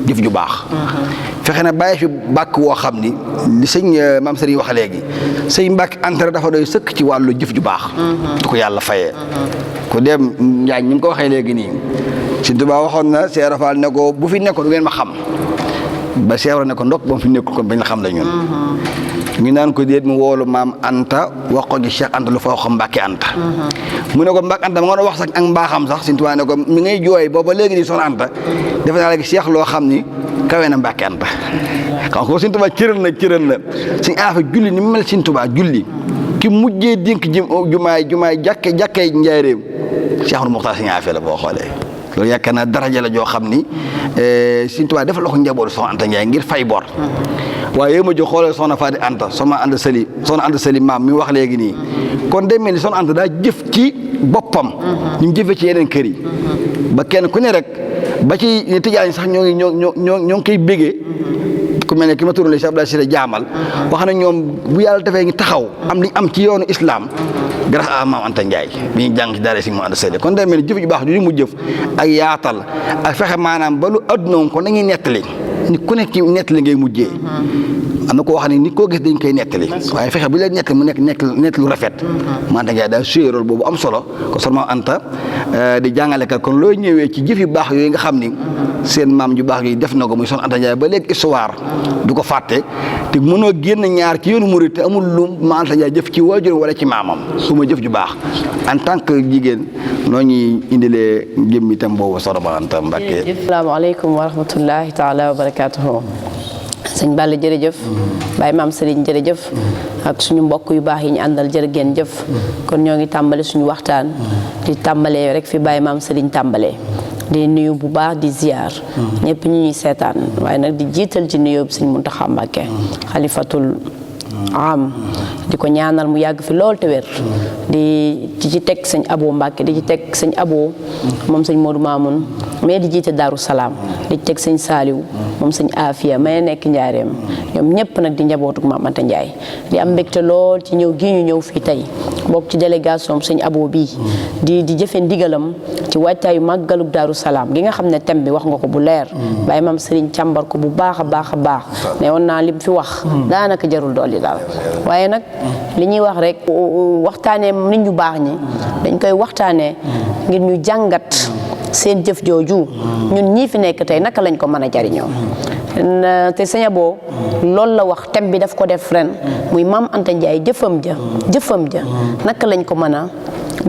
ju baax fexe na bàyyi fi bàkk woo xam ni li sëñ Maam Sëriñ wax léegi sëñ Mbàkke Anta dafa doy sëkk ci wàllu jëf ju baax du ko yàlla fayee ku dem Njaañ ñi mu ko waxee léegi nii Sëñ Tuubaa waxoon na Seex Faal ne ko bu fi nekkoon du ngeen ma xam ba seewra ne ko ndokk ba mu fi nekkul kon bañ la xam la ñun ñu naan ko déet mu woolu Maam Anta wax ko gi Cheikh Anta lu fa wax Mbàkke Anta mu ne ko Mbàkke Anta ma nga doon wax sax ak mbaaxam sax Sëñ Tuubaa ne ko mi ngay jooy booba léegi nii Soxna Anta defe naa léegi Cheikh loo xam ni kawe na Mbàkke Anta xam ko Sëñ Tuubaa cëral na Sëñ Afia julli ni mu mel Sëñ Tuubaa julli ki mujjee dénk jumaay jàkkee Njaaréem Cheikh Muxtaar Sëñ Afia la boo xoolee loolu yaakaar naa daraja la joo xam ni Sëñ Tuubaa dafa la ko njabootu Soxna Anta Ndiaye ngir fay bor waaye yow ma jox xoolal Soxna Faati Anta Soxna Anta Sali maam mi wax léegi nii kon day mel ni Soxna Anta daa jëf ci boppam ñu mu jëfee ci yeneen kër yi ba kenn ku ne rek ba ci tijaan sax ñoo ngi koy bégee ku mel ne ki ma turale si Abdoulaye Sire jaamal wax na ñoom bu yàlla defee ngi taxaw am li am ci yoonu islam grâce à Maam Anta Ndiaye bi ñu jàng ci daara si Maam Anta Sali kon day mel ni jëf ju baax ju mu jëf ak yaatal ak fexe maanaam ba lu adduna ko nañuy nettali ni ku nekk ci nettali ngay mujjee am na ko wax ni nit koo gis dañ koy nettali waaye fexe bu leen nettali mu nekk lu rafet Maam Anta Ndiaye daal joué rôle boobu am solo ko son Maam Anta di jàngalekat kon looy ñëwee ci jëf yu baax yooyu nga xam ni seen maam ju baax yi def na ko muy Soxna Anta Ndiaye ba léegi histoire du ko fàtte te mënoo génn ñaar ci yoonu murid te amul lu Maam Anta Ndiaye jëf ci waajuram wala ci maamam su ma jëf ju baax en tant que jigéen noo ñuy indilee jëm itam boobu Soxna Maam Anta Mbacké. asalaamaaleykum wa rahmatullahi taala wa barakaatuhu. sëñ Balla jërëjëf Baye Maam Sëriñ jërëjëf ak suñu mbokk yu baax yi ñu àndal jërë ngeen jëf kon ñoo ngi tàmbale suñu waxtaan di tàmbalee rek fi Baye Maam Sëriñ tàmbalee di nuyu bu baax di ziar ñëpp ñu ñuy seetaan waaye nag di jiital ci nuyoo bi sëñ Muntaxa Mbàkke xalifatul am di ko ñaanal mu yàgg fi lool te wér di ci teg sëñ Abo Mbàkke di ci teg sëñ Abo moom sëñ Modou Mamoun mais di jiite Daaru Salaam di ci teg sëñ Saaliw moom sëñ Afia may nekk Njaareem ñoom ñëpp nag di njabootuk Maam Anta Ndiaye di am mbégte lool ci ñëw gii ñu ñëw fii tey bokk ci délégation sëñ Abo bii di jëfe ndigalam ci waajtaayu màggaluk Daaru Salaam gi nga xam ne thème bi wax nga ko bu leer Baye Maam Sëriñ càmbar ko bu baax a baax a baax ne woon naa lim fi wax daanaka jarul dolli daal waaye nag li ñuy wax rek waxtaanee nit ñu baax ñi dañ koy waxtaanee ngir ñu jàngat seen jëf jooju ñun ñii fi nekk tey naka lañ ko mën a jariñoo te sëñ Abo loolu la wax thème bi daf ko def ren muy Maam Anta Ndiaye jëfam ja naka lañ ko mën a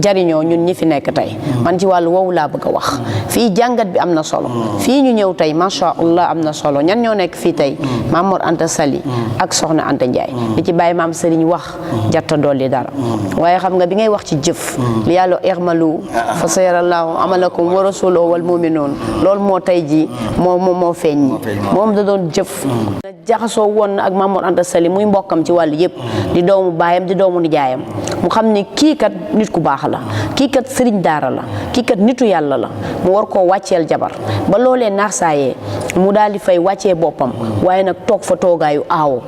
jariñoo ñun ñi fi nekk tey man ci wàllu woowu laa bëgg a wax fii jàngat bi am na solo fii ñu ñëw tey macha allah am na solo ñan ñoo nekk fii tey Maam Mor Anta Sali ak Soxna Anta Ndiaye li ci Baye Maam Sëriñ wax jarta dolli dara waaye xam nga bi ngay wax ci jëf li yàlla irmalu fa sayarallahu amalakum wa rasuluhu wal mu'minun loolu moo tey ji moo feeñ ñi moom da doon jëf jaxasoo woon ak Maam Mor Anta Sali muy mbokkam ci wàllu yëpp di doomu baayam di doomu nijaayam mu xam ni kii kat nit ku baax la kii kat sëriñ daara la kii kat nitu yàlla la mu war koo wàcceel jabar ba loolee naax saayee mu daal di fay wàccee boppam waaye nag toog fa toogaayu aawo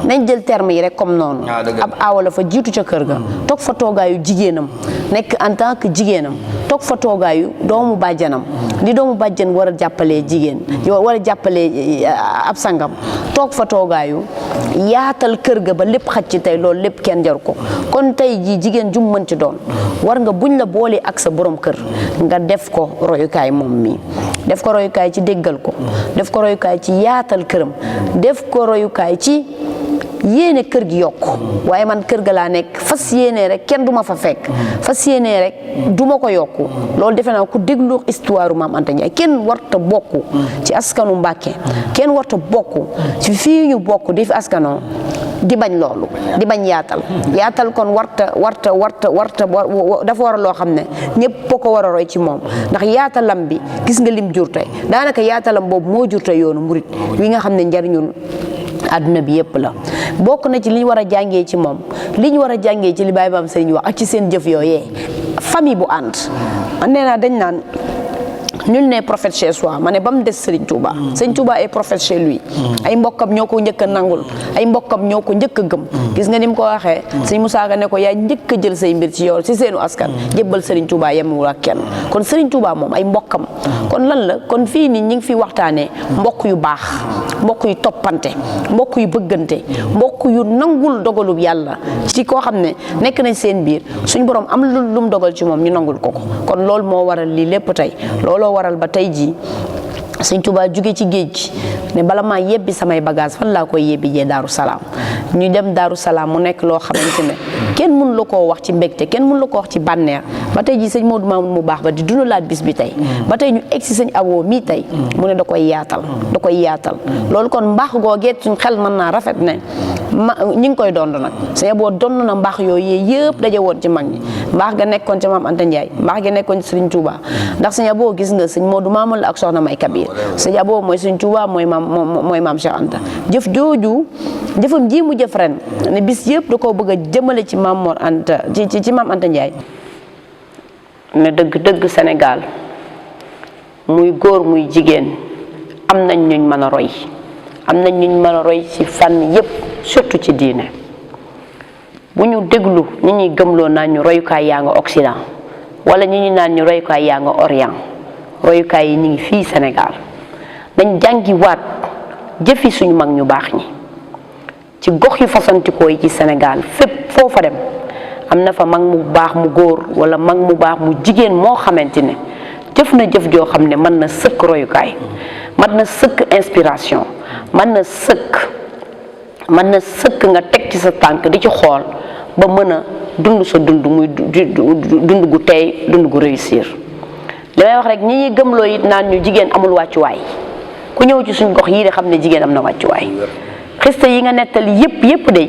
nañ jël terme yi rek comme noonu ab aawa la fa jiitu ca kër ga toog fa toogaayu jigéenam nekk en tant que jigéenam toog fa toogaayu doomu bàjjanam di doomu bàjjan war a jàppalee jigéen war a jàppalee ab sangam toog fa toogaayu yaatal kër ga ba lépp xaj ci tey loolu lépp kenn jaru ko kon tey jii jigéen jum mën ci doon war nga buñ la boolee ak sa borom kër nga def ko royukaay moom mi def ko royukaay ci déggal ko def ko royukaay ci yaatal këram def ko royukaay ci yéene kër gi yokk waaye man kër ga laa nekk fas yéene rek kenn du ma fa fekk fas yéene rek du ma ko yokku loolu defe naa ku déglu histoire Maam Anta Ndiaye kenn warta bokk ci askanu Mbàkke kenn warta bokk ci fii ñu bokk di fi askanoo di bañ loolu di bañ yaatal kon warta dafa war a loo xam ne ñëpp ko war a roy ci moom ndax yaatalam bi gis nga lim jur tey daanaka yaatalam boobu moo jur tey yoonu murit wi nga xam ne njariñul àdduna bi yëpp la bokk na ci li ñu war a jàngee ci moom li ñu war a jàngee ci li Baye Maam Serigne wax ak ci seen jëf yooyee famille bu ànd nee naa dañ naan nul n'est prophète chez soi ma ne ba mu des Serigne Touba Serigne Touba est prophète chez lui ay mbokkam ñoo ko njëkk a nangul ay mbokkam ñoo ko njëkk a gëm gis nga ni mu ko waxee Serigne Moussa Ka ne ko yaa njëkk a jël say mbir ci yow ci seenu askan jébbal Serigne Touba yemul ak kenn kon Serigne Touba moom ay mbokkam kon lan la kon fii nii ñi ngi fi waxtaanee mbokk yu baax mbokk yu toppante mbokk yu bëggante mbokk yu nangul dogalub yàlla ci koo xam ne nekk nañ seen biir suñu borom am lu mu dogal ci moom ñu nangul ko kon loolu moo waral lii lépp tey looloo waral ba tey jii Sëñ Tuubaa jóge ci géej gi ne bala maa yebbi samay bagage fan laa koy yebbi jee Daaru Salaam ñu dem Daaru Salaam mu nekk loo xamante ne kenn mënu la koo wax ci mbégte kenn mënu la koo wax ci bànneex ba tey jii sëñ Modou Mamoun mu baax ba di dundalaat bis bi tey ba tey ñu egg si sëñ Abo mii tey mu ne da koy yaatal loolu kon mbaax googee suñ xel mën naa rafet ne ñi ngi koy dond nag sëñ Abo dond na mbaax yooyu yëpp daje woon ci mag ñi mbaax ga nekkoon ci Maam Anta Ndiaye mbaax ga nekkoon ci Sëriñ Tuubaa ndax sëñ Abo gis nga sëñ Modou Mamoun la ak soxna May Kabir sëñ Abo mooy Sëñ Tuubaa mooy maam Cheikh Anta jëfam ji mu jëf ren ne bis yëpp da koo bëgg a jëmale ci Maam Mor Anta ci Maam Anta Ndiaye ne dëgg Sénégal muy góor muy jigéen am nañ ñuñ mën a roy ci fànn yëpp surtout ci diine bu ñu déglu ñi ñuy gëmloo naan ñu royukaay yaa nga Occident wala ñi ñu naan ñu royukaay yaa nga Orient royukaay yi ñu ngi fii Sénégal dañ jàngi waat jëfi suñu mag ñu baax ñi ci gox yu fasantikoo yi ci Sénégal fépp foofa dem am na fa mag mu baax mu góor wala mag mu baax mu jigéen moo xamante ne jëf na jëf joo xam ne mën na sëkk royukaay mën na sëkk inspiration mën na sëkk nga teg ci sa tànk di ci xool ba mën a dund sa dund muy dund gu tey dund gu réussir li may wax rek ñi ñuy gëmloo it naan ñu jigéen amul wàccuwaay ku ñëw ci suñ gox yii de xam ne jigéen am na wàccuwaay xiste yi nga nettali yépp de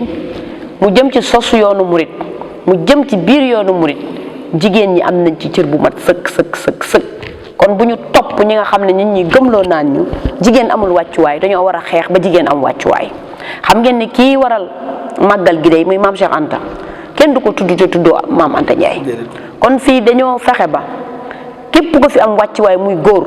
mu jëm ci sosu yoonu murit mu jëm ci biir yoonu murit jigéen ñi am nañ ci cër bu mat sëkk kon bu ñu topp ñi nga xam ne nit ñi gëmloo naan ñu jigéen amul wàccuwaay dañoo war a xeex ba jigéen am wàccuwaay xam ngeen ni kii waral màggal gi day muy maam Cheikh Anta kenn du ko tudd te tuddoo Maam Anta Ndiaye kon fii dañoo fexe ba képp ko fi am wàccuwaay muy góor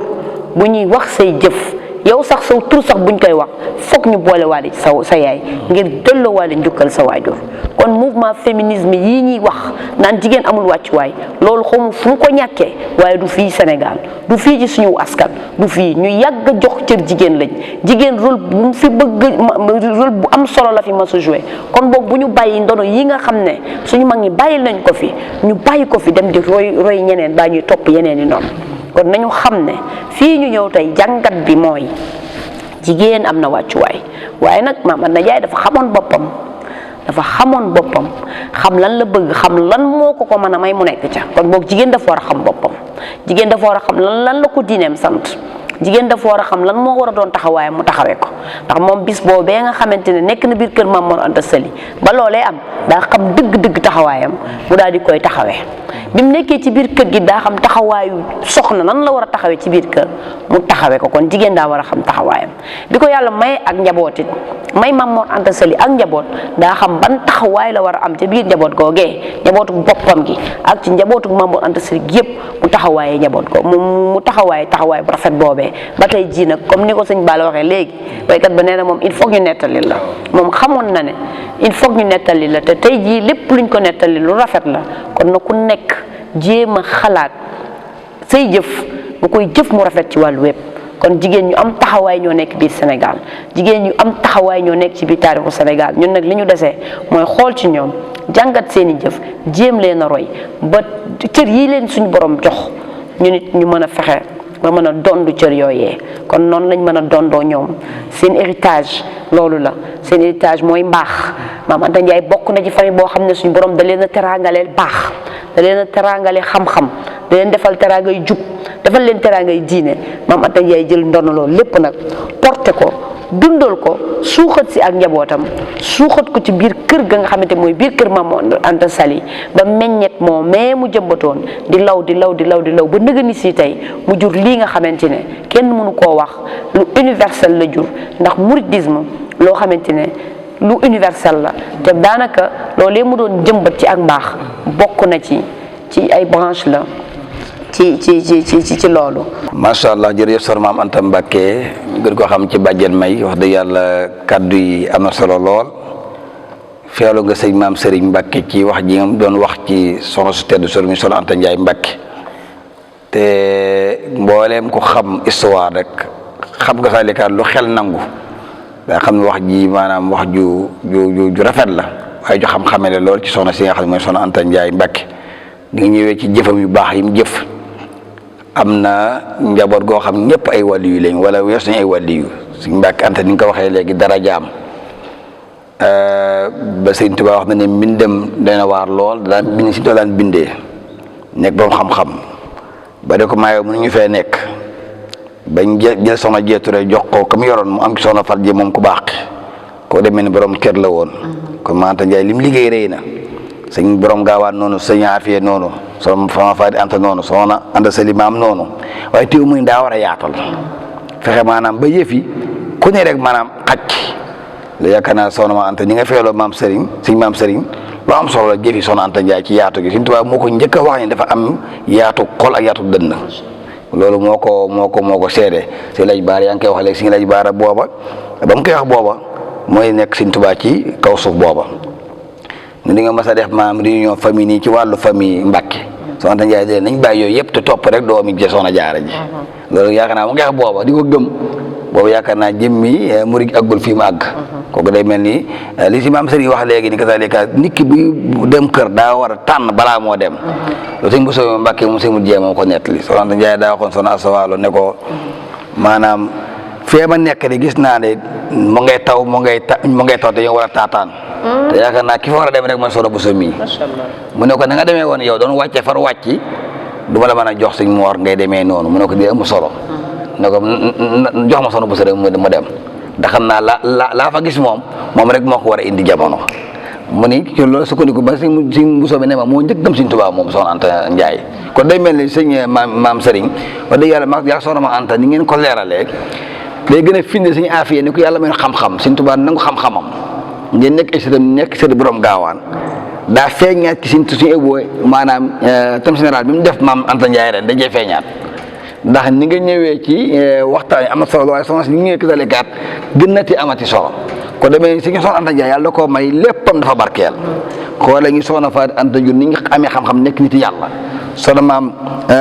bu ñuy wax say jëf yow sax sa tur sax buñ koy wax foog ñu boole waale ci sa yaay ngir delloo waale njukkal sa waajur kon mouvement féminisme yii ñuy wax naan jigéen amul wàccuwaay loolu xamu fu mu ko ñàkkee waaye du fii Sénégal du fii ci suñu askan du fii ñu yàgg a jox cër jigéen lañ jigéen rôle bu mu fi rôle bu am solo la fi ma sa joué kon boog bu ñu bàyyi ndono yi nga xam ne suñu mag ñi bàyyi nañ ko fi ñu bàyyi ko fi dem di roy ñeneen baa ñuy topp yeneen i noonu kon nañu xam ne fii ñu ñëw tey jàngat bi mooy jigéen am na wàccuwaay waaye nag Maam Anta Ndiaye dafa xamoon boppam xam lan la bëgg xam lan moo ko mën a may mu nekk ca kon boog jigéen dafa war a xam boppam jigéen dafa war a xam lan la ko diineem sant jigéen dafa war a xam lan moo war a doon taxawaayam mu taxawee ko ndax moom bis boobee nga xamante ne nekk na biir kër Maam Mor Anta Sali ba loolee am daa xam dëgg taxawaayam mu daal di koy taxawee bi mu nekkee ci biir kër gi daa xam taxawaayu soxna nan la war a taxawee ci biir kër mu taxawee ko kon jigéen daa war a xam taxawaayam bi ko yàlla may ak njaboot it may Maam Mor Anta Sali ak njaboot daa xam ban taxawaay la war a am ca biir njaboot googee njabootu boppam gi ak ci njabootu Maam Mor Anta Sali gi yëpp mu taxawaayee njaboot ko mu taxawaay bu rafet boobee taxawee ba tey jii nag comme ni ko sëñ Balla waxee léegi baykat ba nee na moom il faut ñu nettali la moom xamoon na ne il faut ñu nettali la te tey jii lépp luñ ko nettali lu rafet la kon na ku nekk jéem a xalaat say jëf mu koy jëf mu rafet ci wàllu wépp kon jigéen ñu am taxawaay ñoo nekk biir Sénégal jigéen ñu am taxawaay ñoo nekk ci biir taarixu Sénégal ñun nag li ñu desee mooy xool ci ñoom jàngat seeni jëf jéem leen a roy ba cër yi leen suñu borom jox ñu nit ñu mën a fexe ba mën a dondu cër yooyee kon noonu lañ mën a dondoo ñoom seen héritage loolu la seen héritage mooy mbaax Maam Anta Ndiaye bokk na ci famille boo xam ne suñu borom da leen a teraangaleel baax da leen a teraangale xam-xam da leen defal teraangay jub defal leen teraangay diine Maam Anta Ndiaye jël ndono loolu lépp nag porté ko dundal ko suuxat si ak njabootam suuxat ko ci biir kër ga nga xamante mooy biir kër Maam Anta Sali ba meññet moo mais mu jëmbatoon di law ba nëgëni si tey mu jur lii nga xamante ne kenn mënu koo wax lu universel la jur ndax mouridisme loo xamante ne lu universel la te daanaka loolee mu doon jëmbat ci ak mbaax bokk na ci ay branche la ci loolu. macha allah jërëjëf Soxna Maam Anta Mbacké gën koo xam ci bàjjen may wax dëgg yàlla kaddu yi am na solo lool feelu nga sëñ Maam Serigne Mbacké ci wax ji nga doon wax ci soxna su tedd sol mi Soxna Anta Ndiaye Mbacké te mbooleem ko xam histoire rek xam nga salikaat lu xel nangu daa xam ne wax ji maanaam wax ju rafet la waaye ju xam-xame la lool ci soxna si nga xam ne mooy Soxna Anta Ndiaye Mbacké di nga ñëwee ci jëfam yu baax yi mu jëf am na njaboot goo xam ñëpp ay wàlliyu lañ wala wees nañ ay wàlliyu Sëñ Mbacké Anta ni nga ko waxee léegi dara jaam ba Sëñ Tuubaa wax na ne mbindam dana waar lool daan bind si daan bindee nekk boom xam-xam ba de ko maayoo mënuñu fee nekk bañ jël soxna Jeeture jox ko comme yoroon mu am ci soxna Fat Ji moom ku baax koo demee ne borom kër la woon kon Maam Anta Ndiaye lim liggéey rëy na sëñ borom gaawaan noonu sëñ Afiya noonu soxna Faati Anta noonu Soxna Anta Sali maam noonu waaye teew muy daa war a yaatal fexe maanaam ba yëf yi ku ne rek maanaam xaj la yaakaar naa Soxna Maam Anta ñi nga feeloo maam Serigne sëñ maam Serigne lu am solo la jëfi Soxna Anta Ndiaye ci yaatu gi Sëñ Tuubaa moo ko njëkk a wax ni dafa am yaatu xol ak yaatu dënn loolu moo ko seede si laj baara yaa ngi koy wax léegi si laj baara booba ba mu koy wax booba mooy nekk Sëñ Tuubaa ci kaw suuf booba ne di nga mas a def maam réunion famille nii ci wàllu famille Mbacké Soxna Anta Ndiaye de nañ bàyyi yooyu yëpp te topp rek doomi ji Soxna Jaara ji loolu yaakaar naa mu ngi wax booba di ko gëm boobu yaakaar naa jëmmi murid àggul fii mu àgg kooku day mel ni li si maam Serigne wax léegi ni kasaalika nit ki bu dem kër daa war a tànn balaa moo dem loolu sëñ Bousso Mbacké moom sëñ mu jéem moo ko nettali Soxna Anta Ndiaye daa waxoon Soxna Asta Walo ne ko maanaam fee ma nekk de gis naa ne mu ngay taw mu ngay taw te ñoo war a taataan te yaakaar naa ki fa war a dem rek man Soxna Bousso mii mu ne ko na nga demee woon yow doon wàcce far wàcci du ma la mën a jox suñ moor ngay demee noonu mu ne ko di amu solo ne ko jox ma Soxna Bousso rek mu dem ndax xam naa laa fa gis moom rek moo ko war a indi jamono mu ni ci loolu sukkandiku ba suñ Bousso bi ne ma moo njëkk gëm Sëñ Tuubaa moom Soxna Anta Ndiaye kon day mel ni sëñ maam Serigne wax dëgg yàlla yaa Soxna Maam Anta ni ngeen ko leeralee day gën a finde Sëñ Afiya ni ko yàlla may xam-xam Sëñ Tuubaa nangu xam-xamam ngeen nekk ay sëtam nekk sëti borom gaawaan daa feeñaat ci suñu éboo maanaam thème général bi mu def Maam Anta Ndiaye ren dajee feeñaat ndax ni nga ñëwee ci waxtaan yi am na solo waaye soxna si ni nga ñëwee kisalekat gën na ti amati solo ko demee si ñu Soxna Anta Ndiaye yàlla da koo may léppam dafa barkeel xoola ngi Soxna Faati Anta Jur ni nga amee xam-xam nekk nit yàlla Soxna Maam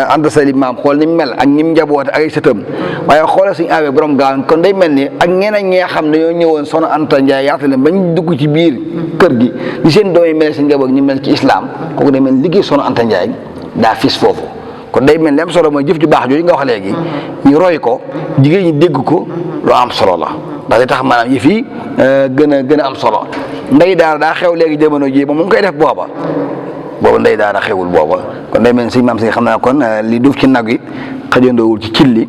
Anta Sali maam xool ni mu mel ak ni mu njaboote ak ay sëtam waaye xoolal suñu awee borom gaaw kon day mel ni ak ñeneen ñi nga xam ne ñoo ñëwoon Soxna Anta Ndiaye yaatu leen bañ dugg ci biir kër gi di seen doom yi mel seen njaboot ñu mel ci islam kooku day mel liggéey Soxna Anta Ndiaye daa fis foofu kon day mel ni am solo mooy jëf ju baax jooju nga wax léegi ñu roy ko jigéen ñi dégg ko lu am solo la ndax li tax maanaam yi fii gën a am solo ndey daara daa xew léegi jamono ji moom mu ngi koy def booba ndey daara xewul booba kon day mel ni suñu maam si xam naa kon li duuf ci nag yi xajandoowul ci cilli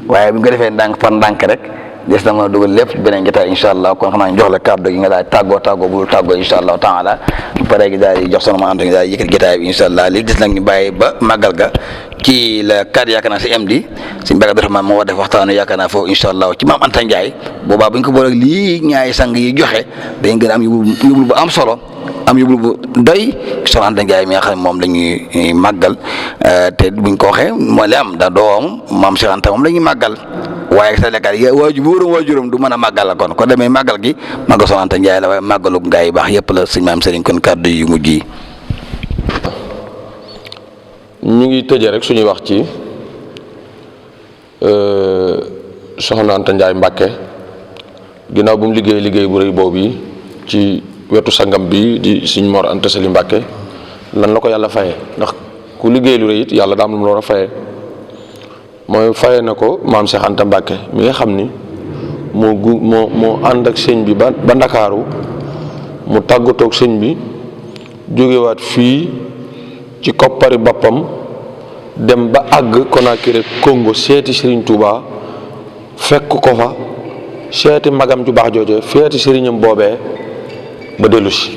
waaye bu ñu ko defee ndànk par ndànk rek des na mën a dugal lépp beneen jotaay incha allah kon xam naa ñu jox la kàddu gi nga daal tàggoo bul tàggoo incha allah taala bu paree gi daal di jox Soxna Maam Anta daal di yëkkati jotaay bi incha allah li des nag ñu bàyyi ba màggal ga ci la cadre yaakaar naa si MD suñu Mbàkke Abdourahmane moo war def waxtaanu yaakaar naa foofu incha allah ci Maam Anta Ndiaye boobaa bu ñu ko booleeg lii ñaari sang yi joxe dañ gën a am yóbbul bu am solo am yóbbul bu doy Soxna Anta Ndiaye mi nga xam ne moom la ñuy màggal te buñ ko waxee mooy li am da doom maam Cheikh Anta moom la ñuy màggal waaye sa lekkat yi waajuram du mën a màggal la kon ko demee màggal gi màggal Soxna Anta Ndiaye la waaye màggalu gaa yi baax yëpp la sëñ maam Serigne kon kàddu yu mujj yi. ñu ngi tëjee rek suñuy wax ci Soxna Anta Ndiaye Mbàkke ginnaaw bu mu liggéey bu rëy boobu yi ci wetu sangam bi di Sëñ Mor Anta Sali Mbàkke lan la ko yàlla faye ndax ku liggéey lu rëy it yàlla daam lu mu war a faye mooy faye na ko maam Cheikh Anta Mbàkke mi nga xam ni moo ànd ak sëñ bi ba Ndakaaru mu tàggatoog sëñ bi jógewaat fii ci koppari boppam dem ba àgg Conakry Congo seeti Serigne Touba fekk ko fa seeti magam ju baax jooje feeti sëriñam boobee ba dellu si.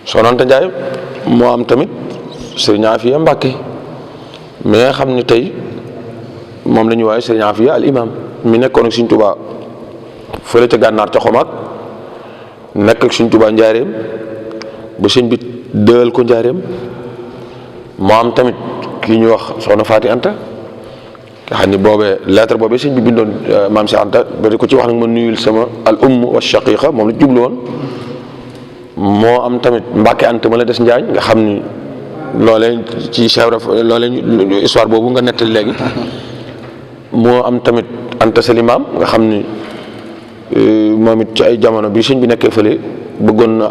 Soxna Anta Ndiaye moo am tamit Serigne Afia Mbàkke mi nga xam ni tey moom la ñuy waaye Serigne Afia al imam mi nekkoon ak Serigne Touba fële ca gànnaar ca Xomaak nekk ak Serigne Touba njaareem ba sëñ bi dël ko njaareem moo am tamit kii ñuy wax Soxna Faati Anta nga xam ni boobee lettre boobee sëñ bi bindoon maam si Anta ba di ko ci wax nag ma nuyul sama al umm wa shaqiqa moom la jublu woon moo am tamit Mbàkke Anta ma la des Njaañ nga xam ni loolee ci chèvre loolee histoire boobu nga nettali léegi moo am tamit Anta Sali Maam nga xam ni moom it ci ay jamono bi sëñ bi nekkee fële bëggoon na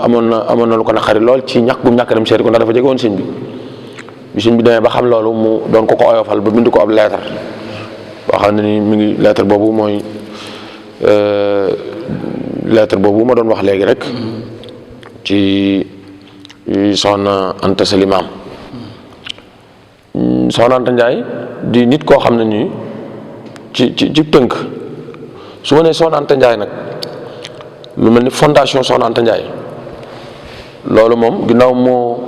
amoon na lu ko naqari lool ci ñàkk bu ñàkk dem seeti ko ndax dafa jege woon sëñ bi sëñ bi demee ba xam loolu mu doon ko oyofal ba bind ko ab lettre boo xam ne ni mi ngi lettre boobu mooy lettre boobu ma doon wax léegi rek ci Soxna Anta Sali Maam Soxna Anta Ndiaye di nit koo xam ne nii ci tënk su ma nee Soxna Anta Ndiaye nag lu mel ni fondation Soxna Anta Ndiaye loolu moom ginnaaw moo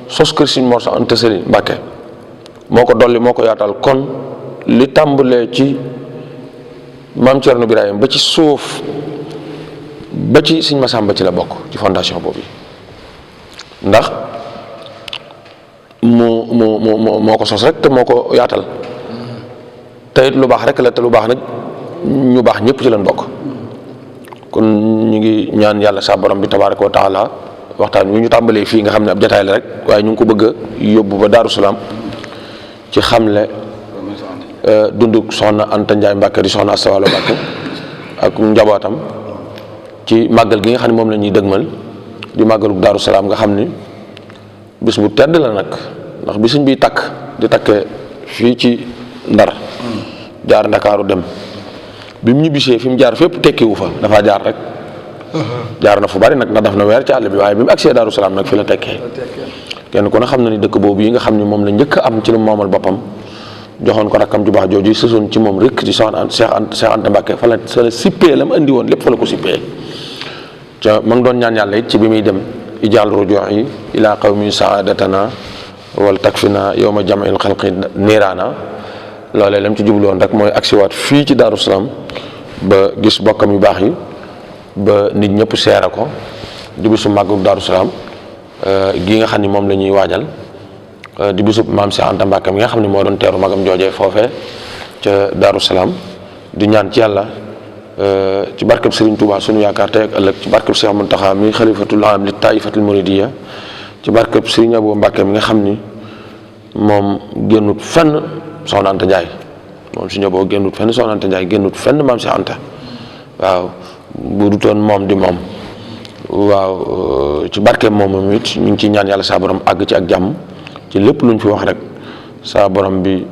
sos kër Sëñ Mor Anta Sali Mbàkke moo ko dolli moo ko yaatal kon li tàmbalee ci maam Cerno Birahim ba ci suuf ba ci Sëñ Masamba ci la bokk ci fondation boobu ndax moo ko sos rek te moo ko yaatal te it lu baax rek la te lu baax nag ñu baax ñëpp ci lañ bokk kon ñu ngi ñaan yàlla sa borom bi tabaaraka wa taala waxtaan wi ñu tàmbalee fii nga xam ne ab jataay la rek waaye ñu ngi ko bëgg a yóbbu ba Daaru Salaam ci xamle dunduk Soxna Anta Ndiaye Mbàkke di Soxna Asta Walo Mbàkke ak njabootam ci màggal gi nga xam ne moom la ñuy dëgmal di màggaluk Daaru Salaam nga xam ni bis bu tedd la nag ndax bi sëñ bi takk di takkee fii ci Ndar jaar Ndakaaru dem bi mu ñibbisee fi mu jaar fépp tekkiwu fa dafa jaar rek jaar na fu bari nag ndax daf na weer ci àll bi waaye bi mu agsee Daaru Salaam nag fi la tekkee kenn ku ne xam na ni dëkk boobu yi nga xam ne moom la njëkk am ci lu moomal boppam joxoon ko rakkam ju baax jooju sësoon ci moom rek di Soxna Cheikh Anta Mbàkke fa la sippee la mu andi woon lépp fa la ko sippee ca ma ngi doon ñaan yàlla it ci bi muy dem ijaal ruju'i ila qawmi saadatana wal takfina yawma jam'il xalqi niiraana loolee lam ci jubloon rek mooy agsiwaat fii ci Daaru Salaam ba gis bokkam yu baax yi ba nit ñëpp seera ko di bisu màggu Daaru Salaam gi nga xam ni moom la ñuy waajal di bisu maam Cheikh Anta Mbàkke mi nga xam ne moo doon teeru magam joojee foofee ca Daaru Salaam di ñaan ci yàlla ci barkeb Serigne Touba sunu yaakaar tey ak ëllëg ci barkeb Cheikh Mountakha mi xalifatul aam li taifatul muridiyya ci barkeb Serigne Abou Mbàkke mi nga xam ni moom génnut fenn Soxna Anta Ndiaye moom Serigne Abou génnut fenn Soxna Anta Ndiaye génnut fenn maam Cheikh Anta waaw bu dutoon moom di moom waaw ci barkeb moom it ñu ngi ciy ñaan yàlla saa borom àgg ci ak jàmm ci lépp luñ fi wax rek saa borom bi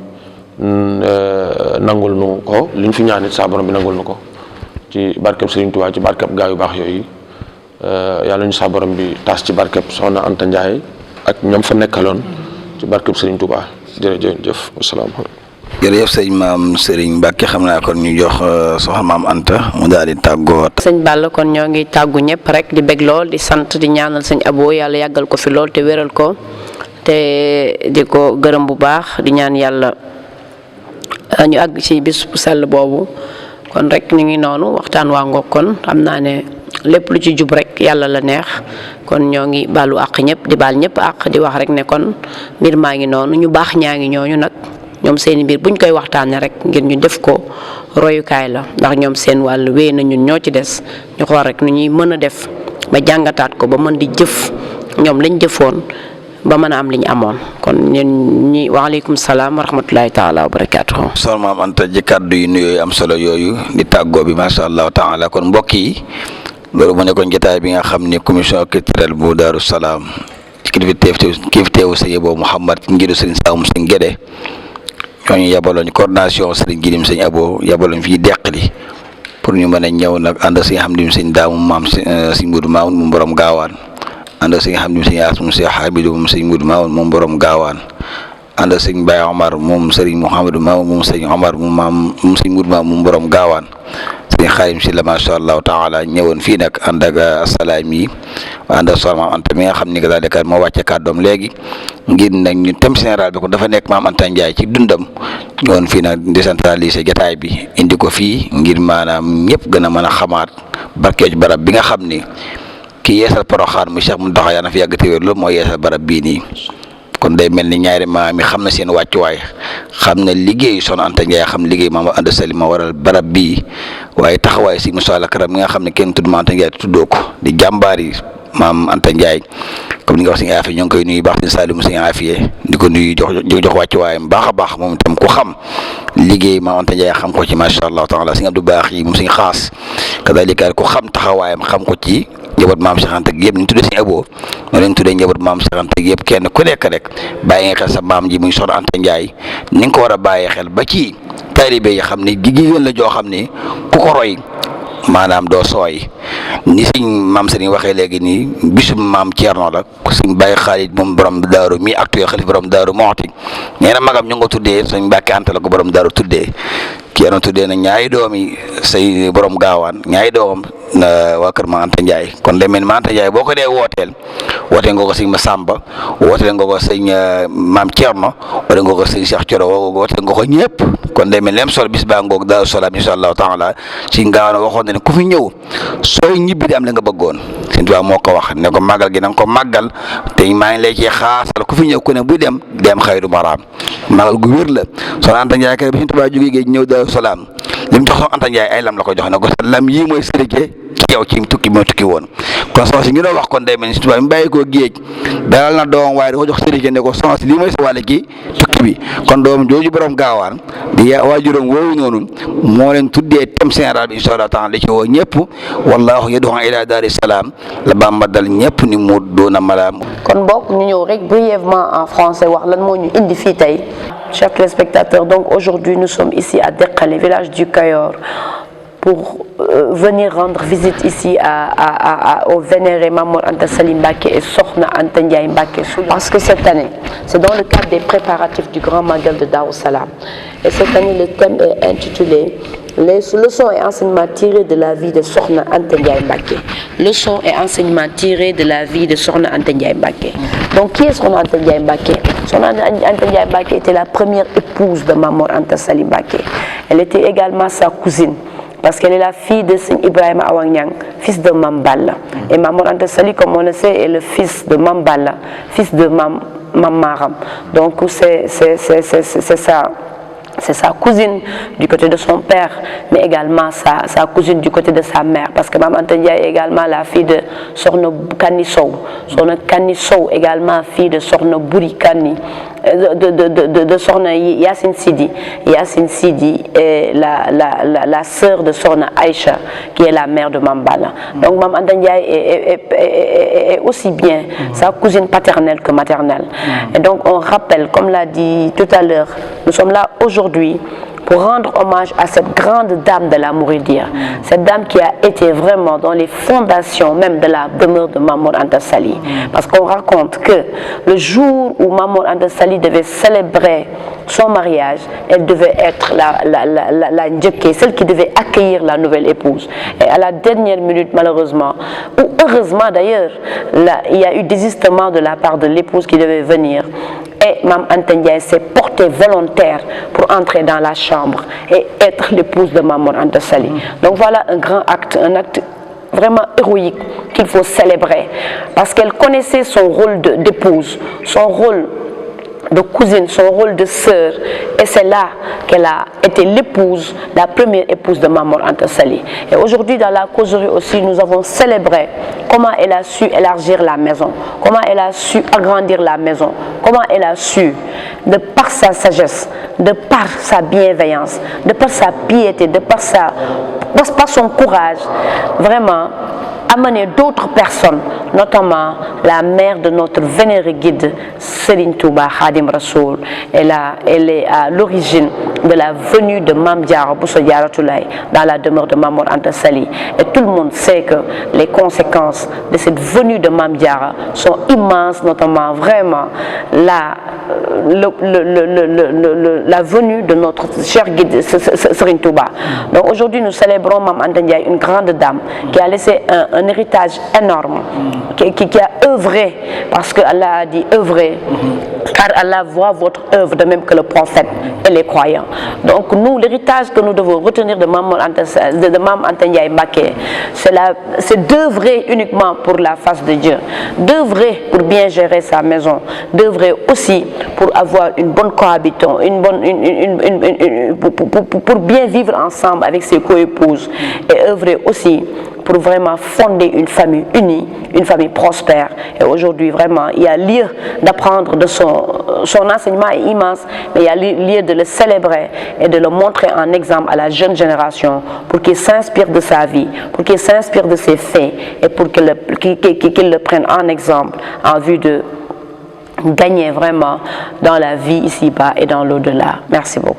nangul nu ko luñ fi ñaan it saa borom bi nangul nu ko ci barkeb Serigne Touba ci barkeb gaa yu baax yooyu yàlla ñu saa borom bi taas ci barkeb Soxna Anta Ndiaye ak ñoom fa nekkaloon ci barkeb Serigne Touba jërëjëf wasalaamaaleykum. jërëjëf sëñ maam Serigne Mbacke xam naa kon ñu jox soxna maam Anta mu daal di tàggoo. sëñ Balla kon ñoo ngi tàggu ñëpp rek di bég lool di sant di ñaanal sëñ Abo yàlla yàggal ko fi lool te wéral ko te di ko gërëm bu baax di ñaan yàlla ñu àgg ci bis bu sell boobu kon rek ñu ngi noonu waxtaan waa ngoog kon xam naa ne lépp lu ci jub rek yàlla la neex kon ñoo ngi baalu àq ñëpp di baal ñëpp àq di wax rek ne kon mbir maa ngi noonu ñu baax ñaa ngi ñooñu nag ñoom seen mbir buñ koy waxtaanee rek ngir ñu def ko royukaay la ndax ñoom seen wàll wéy na ñun ñoo ci des ñu xool rek nu ñuy mën a def ba jàngataat ko ba mën di jëf ñoom lañ jëfoon ba mën a am li ñu amoon kon ñun ñi waaleykum salaam wa rahmatulahi taala wa barakaatuhu. soxna Maam Anta ji kàddu yu nuyoo am solo yooyu di tàggoo bi macha allah taala kon mbokk yi loolu mu nekkoon jotaay bi nga xam ne commission culturelle bu Daaru Salaam ci kilifteewu sëñ Abo Mouhamad njiitu sëriñ Saam sëñ Gédé ñooñu yabaloon coordination sëriñ Gidim sëñ Abo yabaloon fii deqali pour ñu mën a ñëw nag ànd si nga xam ne sëñ daamu maam sëñ Mudu Maamun mu borom gaawaan ànd si nga xam ne sëñ Yaas mu Seex Habidu moom sëñ Mudu Maamun moom borom gaawaan ànd sëñ Baye Omar moom sëriñ Mouhamadou Maamun moom sëñ Omar moom sëñ Mudu Maamun moom borom gaawaan sëñ Xaadim si la macha allahu taala ñëwoon fii nag ànd ak asalaam yi ànd ak soxna Maam Anta mi nga xam ni que daal di moo wàcce kàddoom léegi ngir nag ñu thème général bi ko dafa nekk Maam Anta Ndiaye ci dundam ñëwoon fii nag décentralisé jotaay bi indi ko fii ngir maanaam ñëpp gën a mën a xamaat barkee ci barab bi nga xam ni ki yeesal Porokhane mu Cheikh Mountakha yaa na fi yàgg te wér loolu mooy yeesal barab bii nii. kon day mel ni ñaari maam yi xam na seen wàccuwaay xam na liggéeyu Soxna Anta Ndiaye xam liggéey Maam Anta Sali ma waral barab bii waaye taxawaay si Moussa Lakram mi nga xam ne kenn tudd Maam Anta Ndiaye tuddoo ko di jàmbaar yi Maam Anta Ndiaye comme ni nga wax si Afia ñoo ngi koy nuyu baax di Salimu si Afia di ko nuyu jox wàccuwaayam baax a baax moom itam ku xam liggéey Maam Anta Ndiaye xam ko ci macha allah taala si Abdou Baax yi moom suñu xaas kadalika ku xam taxawaayam xam ko ci. njaboot Maam Cheikh Anta gi yëpp ñu tuddee Sëñ Abo noonu leen tuddee njaboot Maam Cheikh Anta gi yëpp kenn ku nekk rek bàyyi nga xel sa maam ji muy Soxna Anta Ndiaye ni nga ko war a bàyyee xel ba ci taalibe yi xam ne jigéen la joo xam ne ku ko roy maanaam doo sooy ni sëñ maam Serigne waxee léegi nii bisum maam Thierno la sëñ Baye Khalid moom borom daaru mi actuel xalif borom daaru Moxti nee na magam ñu ngi ko tuddee sëñ Mbàkke Anta la ko borom daaru tuddee Thierno tuddee na ñaari doom yi say borom gaawaan ñaari doom waa kër Maam Anta Ndiaye kon demee ni Maam Anta Ndiaye boo ko dee wooteel nga ko sëñ Massamba wooteel nga ko sëñ maam Thierno wooteel nga ko sëñ Cheikh Thioro wooteel nga ko ñëpp kon demee lem sol bis baa ngoog Daaru Salaam insha allahu taala si ngaaw waxoon na ne ku fi ñëw sooy ñibbi di am la nga bëggoon sëñ Tuubaa moo ko wax ne ko màggal gi na nga ko màggal te maa ngi lay ci xaasal ku fi ñëw ku ne buy dem xayru maraam màggal gu wér la Soxna Anta Ndiaye kay bi sëñ Tuubaa jógee géej ñëw Daaru Salaam li mu jox Soxna Anta Ndiaye ay lam la ko jox ne ko sa lam yii mooy sërëjee ci yow ci tukki moo tukki woon kon soxna si ñu doon wax kon day mel ni Tuubaa mi bàyyi koo géej dalal na doom waaye da ko jox sërëjee ne ko soxna si lii mooy sa wàll gi tukki bi kon doom jooju borom gaawaan di waajuram woowu noonu moo leen tuddee thème général bi incha allah taala li ci woo ñëpp wallahu yad'u ila daari salaam la Bamba dal ñëpp ni mu doona malaam. kon bokk ñu ñëw rek brièvement en français wax lan moo ñu indi fii tey. Chers téléspectateurs, donc aujourd'hui nous sommes ici à Deqale, village du Kayor, pour venir rendre visite ici au vénéré Mame Mor Anta Sali Mbacké et Sokhna Anta Ndiaye Mbacké. Parce que cette année, c'est dans le cadre des préparatifs du Grand Magal de Darou Salam. Et cette année, le thème est intitulé les leçons et enseignements tirés de la vie de Sokhna Anta Ndiaye Mbacké. Leçons et enseignements tirés de la vie de Sokhna Anta Ndiaye Mbacké. Donc qui est Sokhna Anta Ndiaye Mbacké? Sokhna Anta Ndiaye Mbacké était la première épouse de Mame Mor Anta Sali Mbacké. Elle était également sa cousine, parce qu'elle est la fille de Sëñ Ibrahima Awa Niang, fils de Mame Balla. Et Mame Mor Anta Sali, comme on le sait, est le fils de Mame Balla, fils de Mame Maram. Donc c'est sa cousine du côté de son père, mais également sa cousine du côté de sa mère, parce que Mame Anta Ndiaye est également la fille de Sokhna Kani Sow. Sokhna Kani Sow également fille de Sokhna Buri Kani, de Sokhna Yacine Sidi. Yacine Sidi est la sœur de Sokhna Aïcha, qui est la mère de Mame Balla. Donc Mame Anta Ndiaye est aussi bien sa cousine paternelle que maternelle. Et donc on rappelle, comme l'a dit tout à l'heure, nous sommes là aujourd'hui pour rendre hommage à cette grande dame de la Mouridia, cette dame qui a été vraiment dans les fondations même de la demeure de Mame Mor Anta Sali. Parce qu'on raconte que le jour où Mame Mor Anta Sali devait célébrer son mariage, elle devait être la njëkke, celle qui devait accueillir la nouvelle épouse. Et à la dernière minute, malheureusement, ou heureusement d'ailleurs, il y a eu désistement de la part de l'épouse qui devait venir. Et Mame Anta Ndiaye s'est portée volontaire pour entrer dans la chambre et être l'épouse de Mame Mor Anta Sali. Donc voilà un grand acte, un acte vraiment héroïque qu'il faut célébrer, parce qu'elle connaissait son rôle d'épouse, son rôle de cousine, son rôle de sœur, et c'est là qu'elle a été l'épouse, la première épouse de Mame Mor Anta Sali. Et aujourd'hui, dans la causerie aussi, nous avons célébré comment elle a su élargir la maison, comment elle a su agrandir la maison, comment elle a su, de par sa sagesse, de par sa bienveillance, de par sa piété, de par son courage, vraiment amener d'autres personnes, notamment la mère de notre vénéré guide Serigne Touba Khadim Rassoul. Elle est à l'origine de la venue de Mame Diarra Bousso Diarratulaye dans la demeure de Mame Mor Anta Sali. Et tout le monde sait que les conséquences de cette venue de Mame Diarra sont immenses, notamment vraiment la venue de notre cher guide Serigne Touba. Donc aujourd'hui, nous célébrons Mame Anta Ndiaye, une grande dame qui a laissé un héritage énorme, qui a œuvré, parce que Allah a dit œuvrer, car Allah voit votre œuvre de même que le prophète et les croyants. Donc nous, l'héritage que nous devons retenir de Mame Anta Ndiaye Mbacké, c'est d'œuvrer uniquement pour la face de Dieu, d'œuvrer pour bien gérer sa maison, d'œuvrer aussi pour avoir une bonne cohabitation, pour bien vivre ensemble avec ses co-épouses, et œuvrer aussi pour vraiment fonder une famille unie, une famille prospère. Et aujourd'hui, vraiment, il y a lieu d'apprendre de son enseignement est immense, mais il y a lieu de le célébrer et de le montrer en exemple à la jeune génération pour qu'ils s'inspirent de sa vie, pour qu'ils s'inspirent de ses faits et pour qu'ils le prennent en exemple en vue de gagner vraiment dans la vie ici-bas et dans l'au-delà. Merci beaucoup.